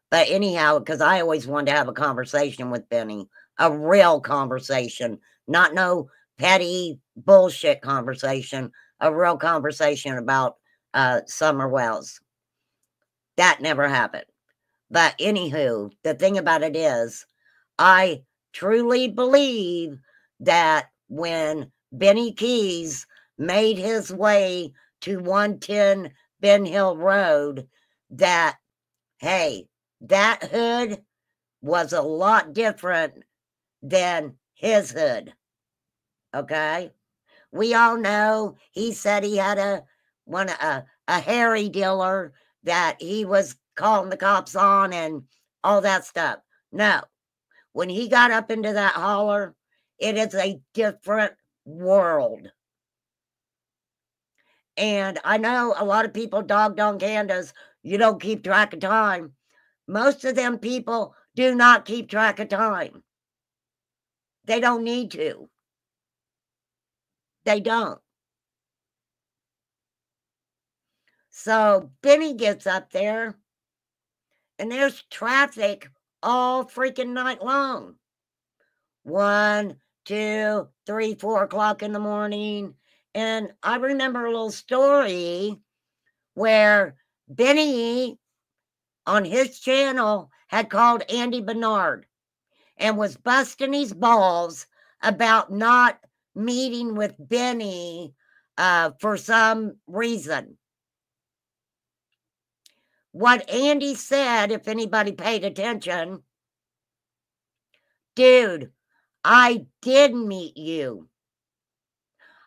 But anyhow, because I always wanted to have a conversation with Benny, a real conversation, not no petty bullshit conversation, a real conversation about summer wells. That never happened. But anywho, the thing about it is, I truly believe that when Benny Keys made his way to 110 Ben Hill Road, that, hey, that hood was a lot different than his hood. Okay? We all know he said he had a Harry dealer that he was calling the cops on and all that stuff. No. When he got up into that holler, it is a different world. And I know a lot of people dogged on Candace, you don't keep track of time. Most of them people do not keep track of time. They don't need to. They don't. So Benny gets up there and there's traffic all freaking night long. 1, 2, 3, 4 o'clock in the morning. And I remember a little story where Benny on his channel had called Andy Bernard and was busting his balls about not meeting with Benny for some reason. What Andy said, if anybody paid attention, dude, I did meet you.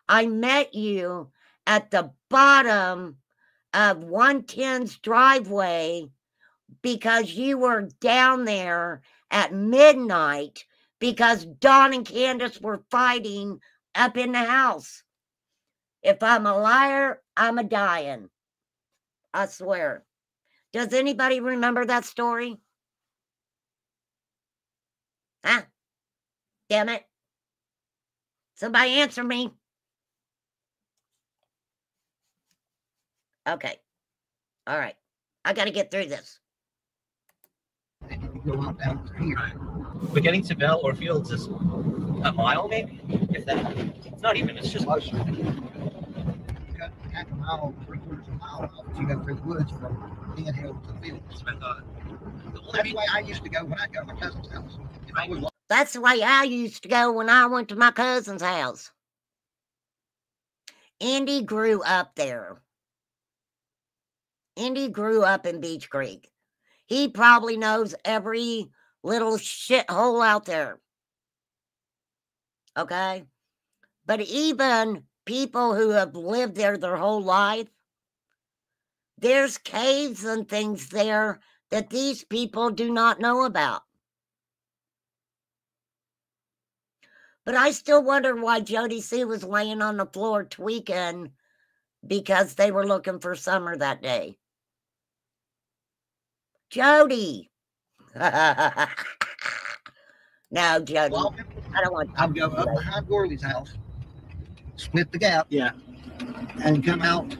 I met you at the bottom of 110's driveway because you were down there at midnight because Don and Candace were fighting up in the house. If I'm a liar, I'm a dying. I swear. Does anybody remember that story? Huh? Damn it. Somebody answer me. Okay. All right. I got to get through this. And you can go on down through here. Right. But getting to Bell or Fields is a mile, maybe? If that. It's not even. It's just Closer. You got half a mile, 3/4 of a mile off. You go through the woods from Ben Hill to the field. That's what I thought. That's the way I used to go when I go to my cousin's house. If I was That's the way I used to go when I went to my cousin's house. Andy grew up there. Andy grew up in Beach Creek. He probably knows every little shithole out there. Okay? But even people who have lived there their whole life, there's caves and things there that these people do not know about. But I still wonder why Jody C was laying on the floor tweaking because they were looking for Summer that day. Jody. No, Jody. Well, I don't want I'd go up behind Gorley's house, split the gap, Yeah. and come out.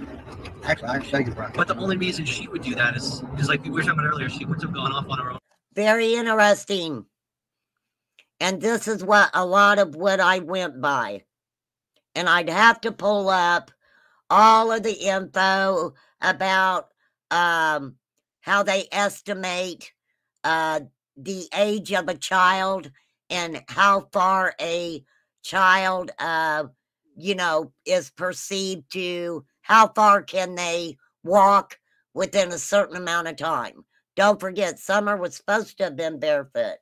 Actually, I can show you right. But the only reason she would do that is because, like we were talking about earlier, she wouldn't have gone off on her own. Very interesting. And this is what a lot of what I went by. And I'd have to pull up all of the info about how they estimate the age of a child and how far a child, is perceived to, how far can they walk within a certain amount of time. Don't forget, Summer was supposed to have been barefoot.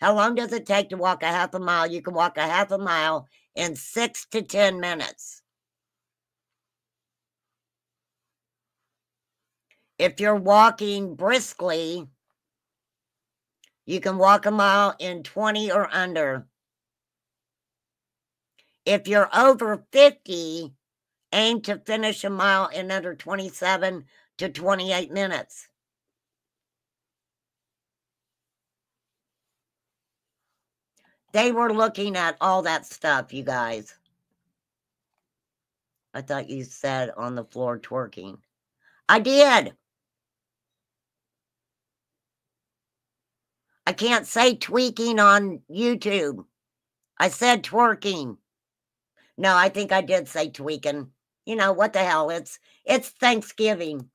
How long does it take to walk a half a mile? You can walk a half a mile in 6 to 10 minutes. If you're walking briskly, you can walk a mile in 20 or under. If you're over 50, aim to finish a mile in under 27 to 28 minutes. They were looking at all that stuff, you guys. I thought you said on the floor twerking. I did. I can't say tweaking on YouTube. I said twerking. No, I think I did say tweaking. You know, what the hell? It's Thanksgiving.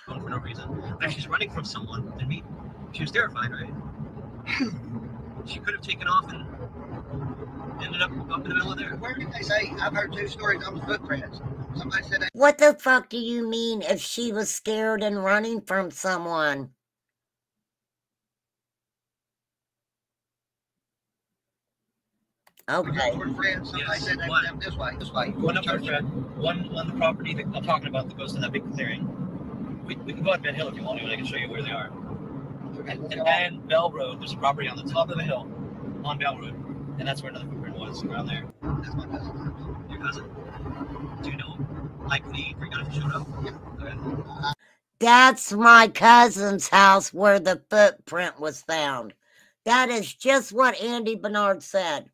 For no reason. And she's running from someone and me. She was terrified, right? She could have taken off and ended up in the middle of there. Where did they say? I've heard 2 stories on the footprints. Somebody said that. What the fuck do you mean if she was scared and running from someone? Okay. Somebody said they went this way. This way. One up our friend, one on the property that I'm talking about that goes to that big clearing. We can go on Ben Hill if you want to, and I can show you where they are. And then Bell Road, there's a property on the top of the hill on Bell Road, and that's where another footprint was around there. That's my cousin. Your cousin? Do you know him? Like when he freaked out if he showed up? Yeah. Okay. That's my cousin's house where the footprint was found. That is just what Andy Bernard said.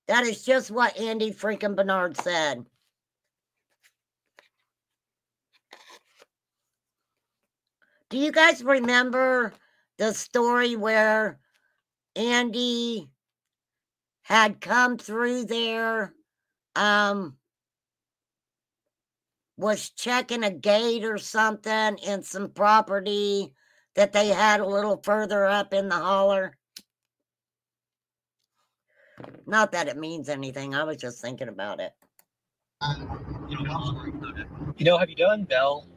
That is just what Andy freaking Bernard said. Do you guys remember the story where Andy had come through there, was checking a gate or something in some property that they had a little further up in the holler? Not that it means anything. I was just thinking about it. You know, have you done Bell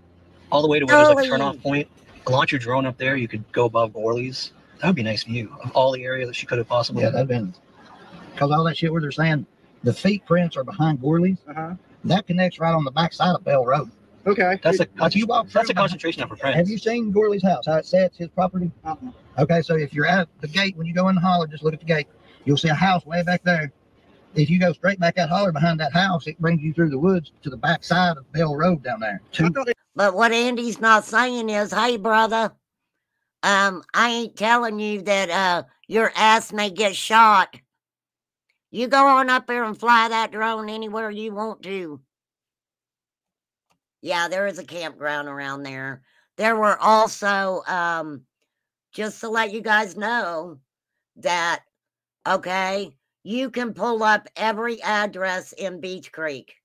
all the way to where there's like a turnoff point? Launch your drone up there. You could go above Gorley's. That would be a nice view of all the area that she could have possibly. Yeah, that'd been. Because all that shit where they're saying the feet prints are behind Gorley's. That connects right on the back side of Bell Road. Okay. That's a concentration of her prints. Have you seen Gorley's house? How it sets his property? Okay, so if you're at the gate, when you go in the holler, just look at the gate. You'll see a house way back there. If you go straight back that holler behind that house, it brings you through the woods to the back side of Bell Road down there. But what Andy's not saying is, hey, brother, I ain't telling you that your ass may get shot. You go on up there and fly that drone anywhere you want to. Yeah, there is a campground around there. There were also, just to let you guys know that, okay, you can pull up every address in Beach Creek.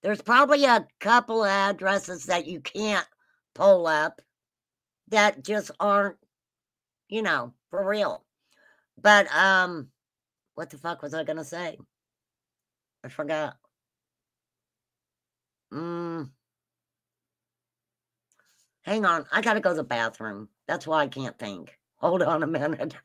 There's probably a couple of addresses that you can't pull up that just aren't, you know, for real. But, what the fuck was I gonna say? I forgot. Hang on, I gotta go to the bathroom. That's why I can't think. Hold on a minute.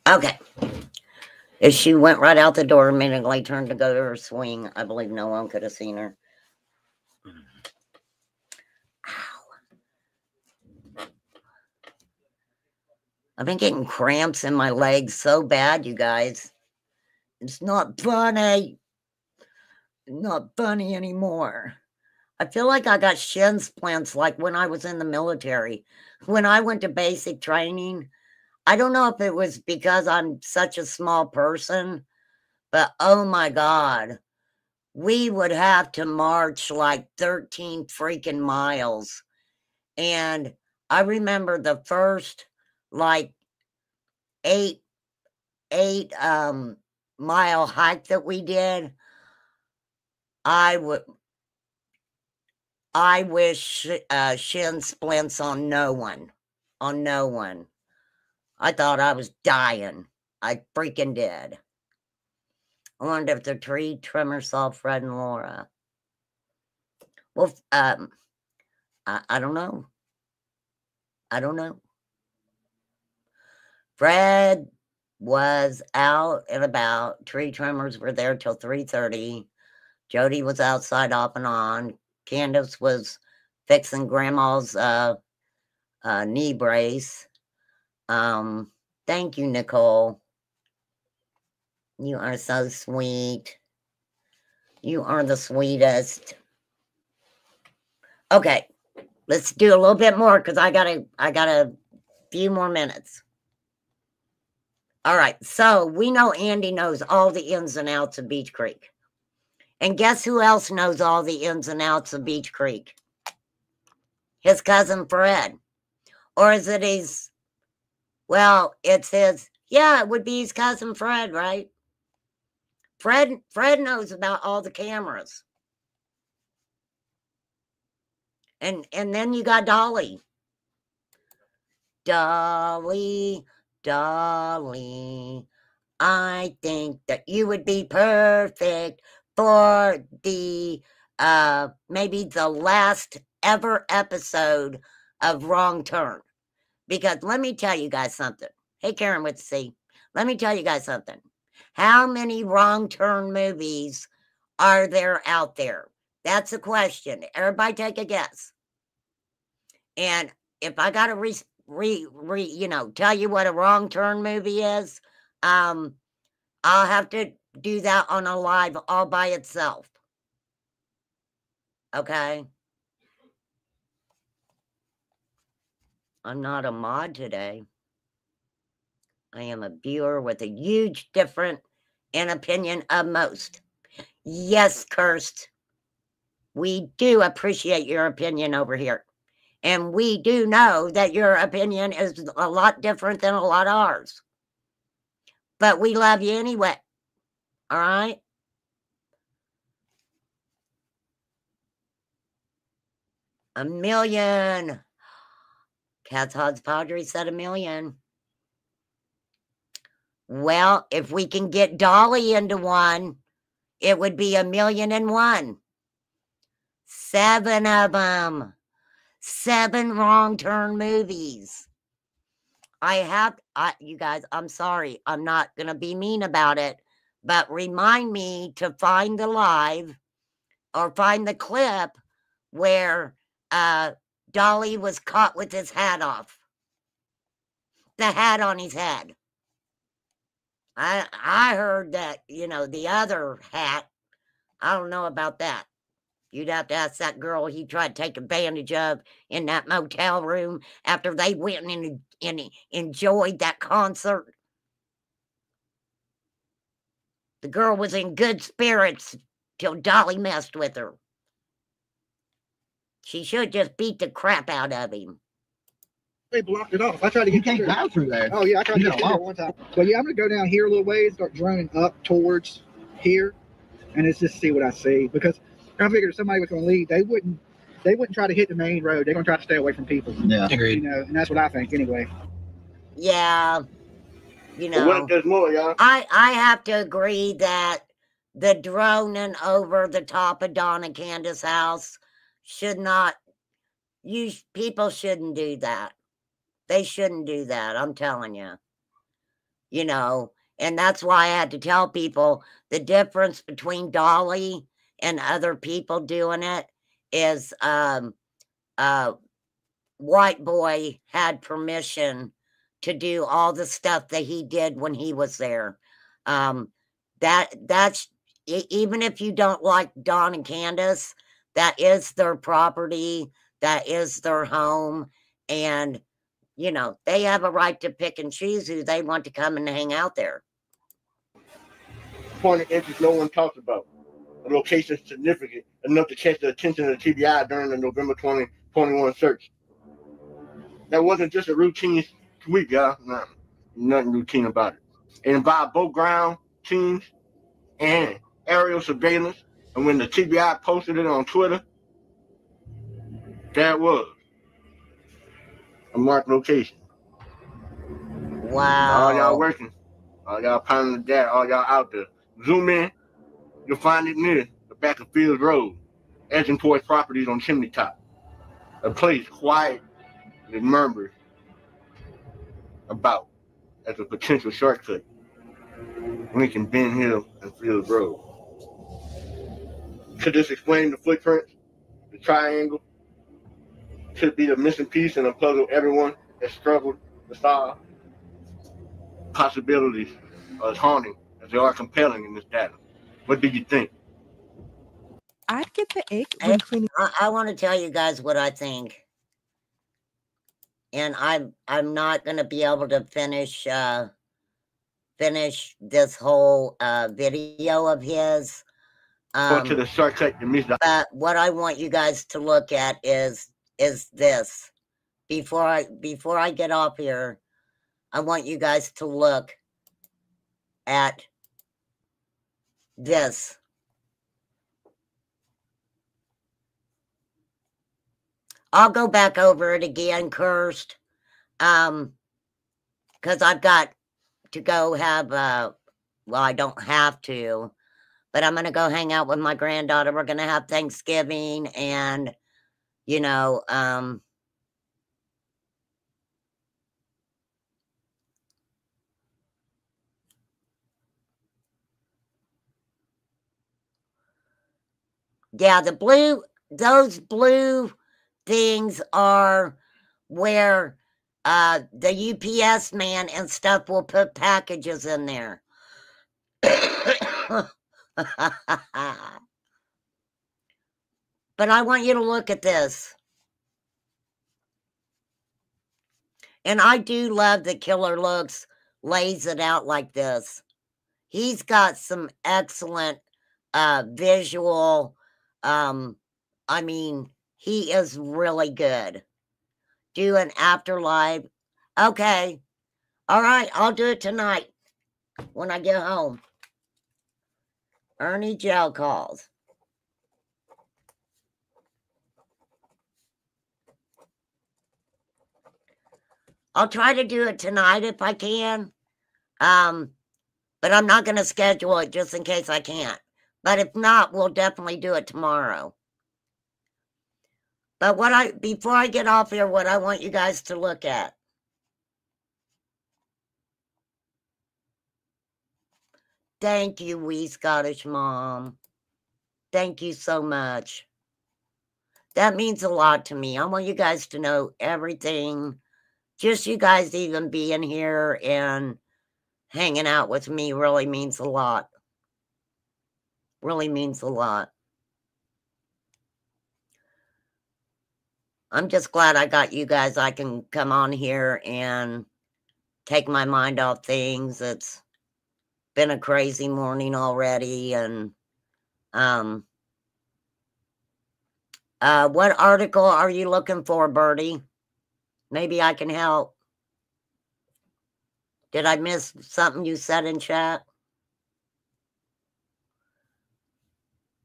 Okay. If she went right out the door, immediately turned to go to her swing, I believe no one could have seen her. Ow. I've been getting cramps in my legs so bad, you guys. It's not funny. Not funny anymore. I feel like I got shin splints like when I was in the military. When I went to basic training, I don't know if it was because I'm such a small person, but oh my God, we would have to march like 13 freaking miles. And I remember the first like eight mile hike that we did. I wish shin splints on no one. On no one. I thought I was dying. I freaking did. I wondered if the tree trimmer saw Fred and Laura. Well, I don't know. I don't know. Fred was out and about. Tree trimmers were there till 3:30. Jody was outside off and on. Candace was fixing Grandma's knee brace. Thank you, Nicole. You are so sweet. You are the sweetest. Okay, let's do a little bit more because I got a few more minutes. All right, so we know Andy knows all the ins and outs of Beach Creek. And guess who else knows all the ins and outs of Beach Creek? His cousin Fred. Or is it his, well, it's his, yeah, it would be his cousin Fred, right? Fred knows about all the cameras. And then you got Dolly. Dolly, I think that you would be perfect for the, maybe the last ever episode of Wrong Turn. Because let me tell you guys something. Hey, Karen with the C. Let me tell you guys something. How many Wrong Turn movies are there out there? That's a question. Everybody take a guess. And if I got to tell you what a Wrong Turn movie is, I'll have to do that on a live all by itself. Okay? I'm not a mod today. I am a viewer with a huge difference in opinion of most. Yes, Cursed. We do appreciate your opinion over here. And we do know that your opinion is a lot different than a lot of ours. But we love you anyway. All right? $1 million. Cats Odds Padre said $1 million. Well, if we can get Dolly into one, it would be $1,000,001. 7 of them. 7 wrong turn movies. You guys, I'm sorry. I'm not going to be mean about it, but remind me to find the live or find the clip where Dolly was caught with his hat off. The hat on his head. I heard that, the other hat, I don't know about that. You'd have to ask that girl he tried to take advantage of in that motel room after they went and enjoyed that concert. The girl was in good spirits till Dolly messed with her. She should just beat the crap out of him. They blocked it off. I tried to get you can't drive through there. Oh yeah, I tried to get through there one time. But yeah, I'm gonna go down here a little ways, start droning up towards here, and let's just see what I see. Because I figured if somebody was gonna leave, they wouldn't try to hit the main road. They're gonna try to stay away from people. Yeah, agreed. And that's what I think anyway. Yeah, What if there's more, y'all? I have to agree that the droning over the top of Donna Candace's house should not. People shouldn't do that. They shouldn't do that. I'm telling you. And that's why I had to tell people the difference between Dolly and other people doing it is White Boy had permission to do all the stuff that he did when he was there. That's even if you don't like Don and Candace, that is their property, that is their home, and they have a right to pick and choose who they want to come and hang out there. Point of interest no one talks about. A location significant enough to catch the attention of the TBI during the November 2021 search. That wasn't just a routine sweep, y'all. No, nothing routine about it. It involved both ground teams and aerial surveillance. And when the TBI posted it on Twitter, that was a marked location. Wow. All y'all working. All y'all pounding the data. All y'all out there. Zoom in. You'll find it near the back of Fields Road, edging towards properties on Chimney Top. A place quietly murmured about as a potential shortcut. Lincoln, Ben Hill, and Fields Road. Could this explain the footprints, the triangle? Could it be the missing piece in a puzzle everyone has struggled to solve? Possibilities are as haunting as they are compelling in this data. What do you think? I'd get the egg when cleaning. I want to tell you guys what I think. And I'm not going to be able to finish this whole video of his. Go to the shortcut. But what I want you guys to look at is this. Before I get off here, I want you guys to look at this. I'll go back over it again, Cursed, because I've got to go have, well, I don't have to, but I'm going to go hang out with my granddaughter. We're going to have Thanksgiving and, yeah, those blue things are where the UPS man and stuff will put packages in there. But I want you to look at this. And I do love that Killer Looks lays it out like this. He's got some excellent visual I mean, he is really good. Do an afterlife. Okay. All right, I'll do it tonight when I get home. Ernie Jail Calls. I'll try to do it tonight if I can. But I'm not going to schedule it just in case I can't. But if not, we'll definitely do it tomorrow. But before I get off here, what I want you guys to look at. Thank you, wee Scottish mom. Thank you so much. That means a lot to me. I want you guys to know everything. Just you guys even being here and hanging out with me really means a lot. Really means a lot. I'm just glad I got you guys. I can come on here and take my mind off things. It's been a crazy morning already. And what article are you looking for, Bertie? Maybe I can help. Did I miss something you said in chat?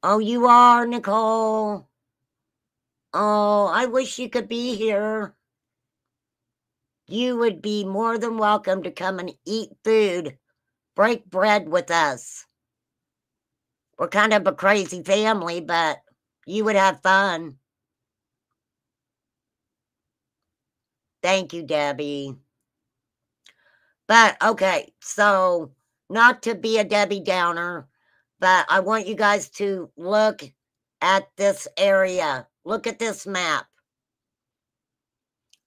Oh, you are, Nicole. Oh, I wish you could be here. You would be more than welcome to come and eat food, break bread with us. We're kind of a crazy family, but you would have fun. Thank you, Debbie. But, okay, so not to be a Debbie Downer, but I want you guys to look at this area. Look at this map.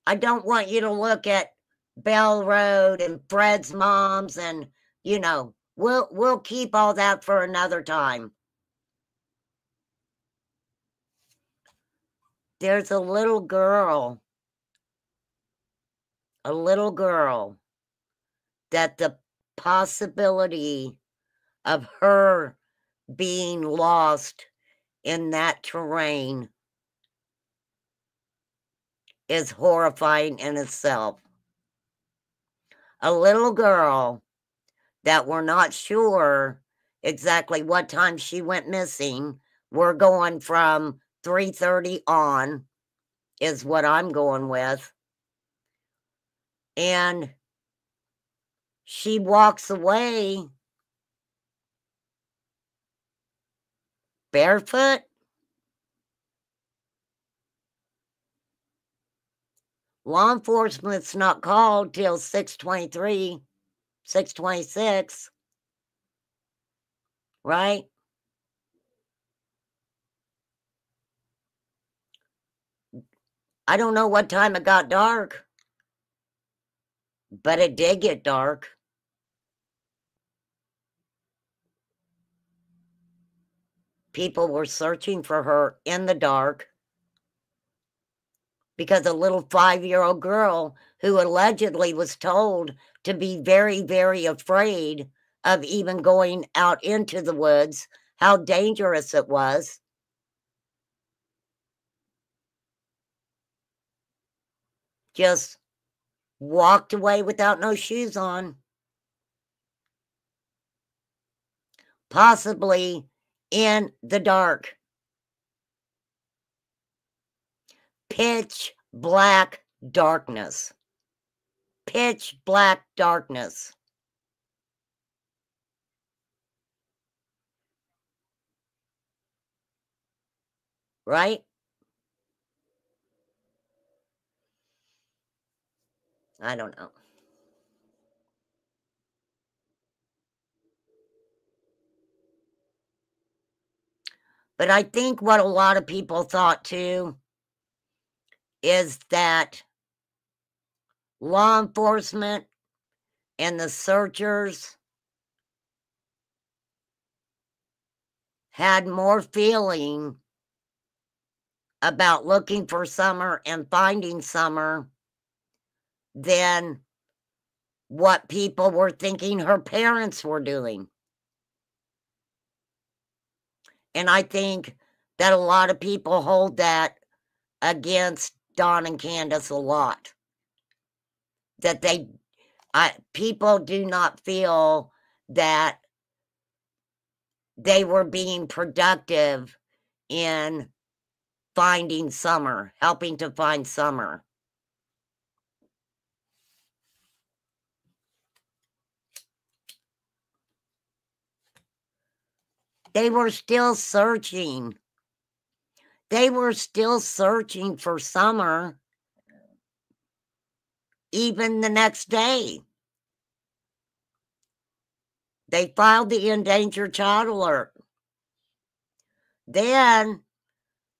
I don't want you to look at Bell Road and Fred's mom's and, you know, we'll keep all that for another time. There's a little girl that the possibility of her being lost in that terrain is horrifying in itself. A little girl that we're not sure exactly what time she went missing. We're going from 3:30 on is what I'm going with. And she walks away barefoot. Law enforcement's not called till 6:23, 6:26, right? I don't know what time it got dark, but it did get dark. People were searching for her in the dark because a little 5-year-old girl who allegedly was told to be very, very afraid of even going out into the woods, how dangerous it was. Just walked away without no shoes on. Possibly in the dark. Pitch black darkness. Pitch black darkness. Right? I don't know. But I think what a lot of people thought too is that law enforcement and the searchers had more feeling about looking for Summer and finding Summer than what people were thinking her parents were doing. And I think that a lot of people hold that against Don and Candace a lot. That people do not feel that they were being productive in finding Summer, helping to find Summer. They were still searching. They were still searching for Summer even the next day. They filed the endangered child alert. Then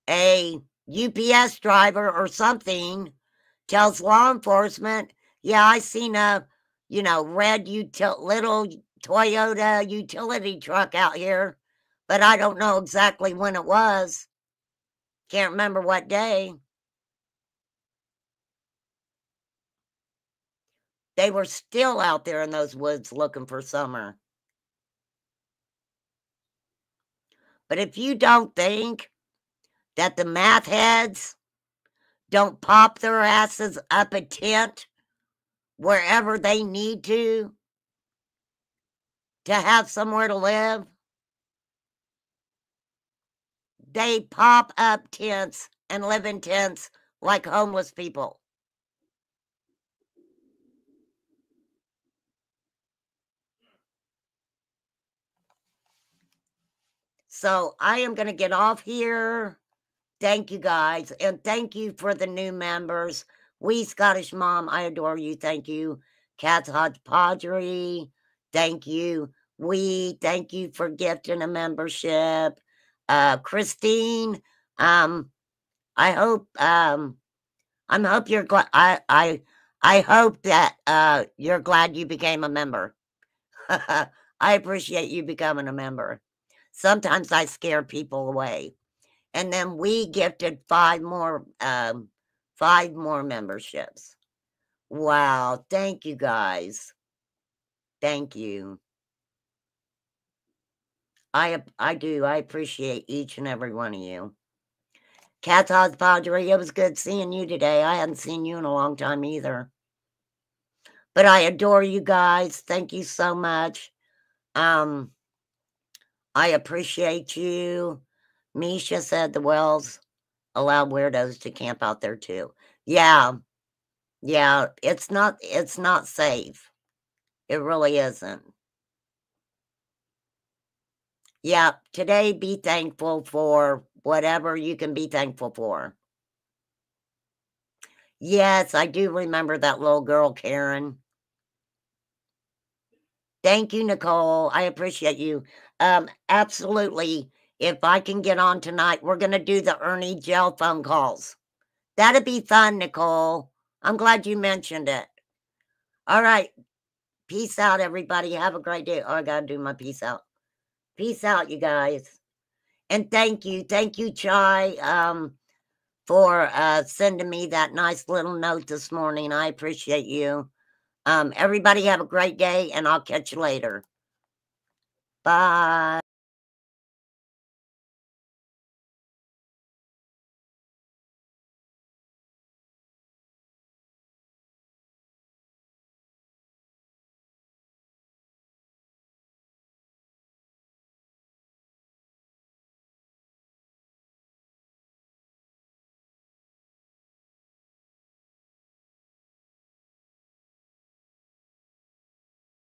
a UPS driver or something tells law enforcement, yeah, I seen a, red little Toyota utility truck out here, but I don't know exactly when it was. Can't remember what day. They were still out there in those woods looking for Summer. But if you don't think that the math heads don't pop their asses up a tent wherever they need to have somewhere to live, they pop up tents and live in tents like homeless people. So I am going to get off here. Thank you guys. And thank you for the new members. We Scottish Mom, I adore you. Thank you. Kat's Hodgepodgery. Thank you. Thank you for gifting a membership. Christine, I hope you're glad. I hope that you're glad you became a member. I appreciate you becoming a member. Sometimes I scare people away. And then we gifted 5 more memberships. Wow, thank you guys. Thank you. I do. I appreciate each and every one of you. Kat's Hodgepodgery, it was good seeing you today. I hadn't seen you in a long time either. But I adore you guys. Thank you so much. I appreciate you. Misha said the Wells allow weirdos to camp out there too. Yeah. Yeah, it's not safe. It really isn't. Yeah, today be thankful for whatever you can be thankful for. Yes, I do remember that little girl, Karen. Thank you, Nicole. I appreciate you. Absolutely. If I can get on tonight, we're going to do the Ernie Gel phone calls. That'd be fun, Nicole. I'm glad you mentioned it. All right. Peace out, everybody. Have a great day. Oh, I got to do my peace out. Peace out, you guys. And thank you. Thank you, Chai, for sending me that nice little note this morning. I appreciate you. Everybody have a great day, and I'll catch you later. Bye.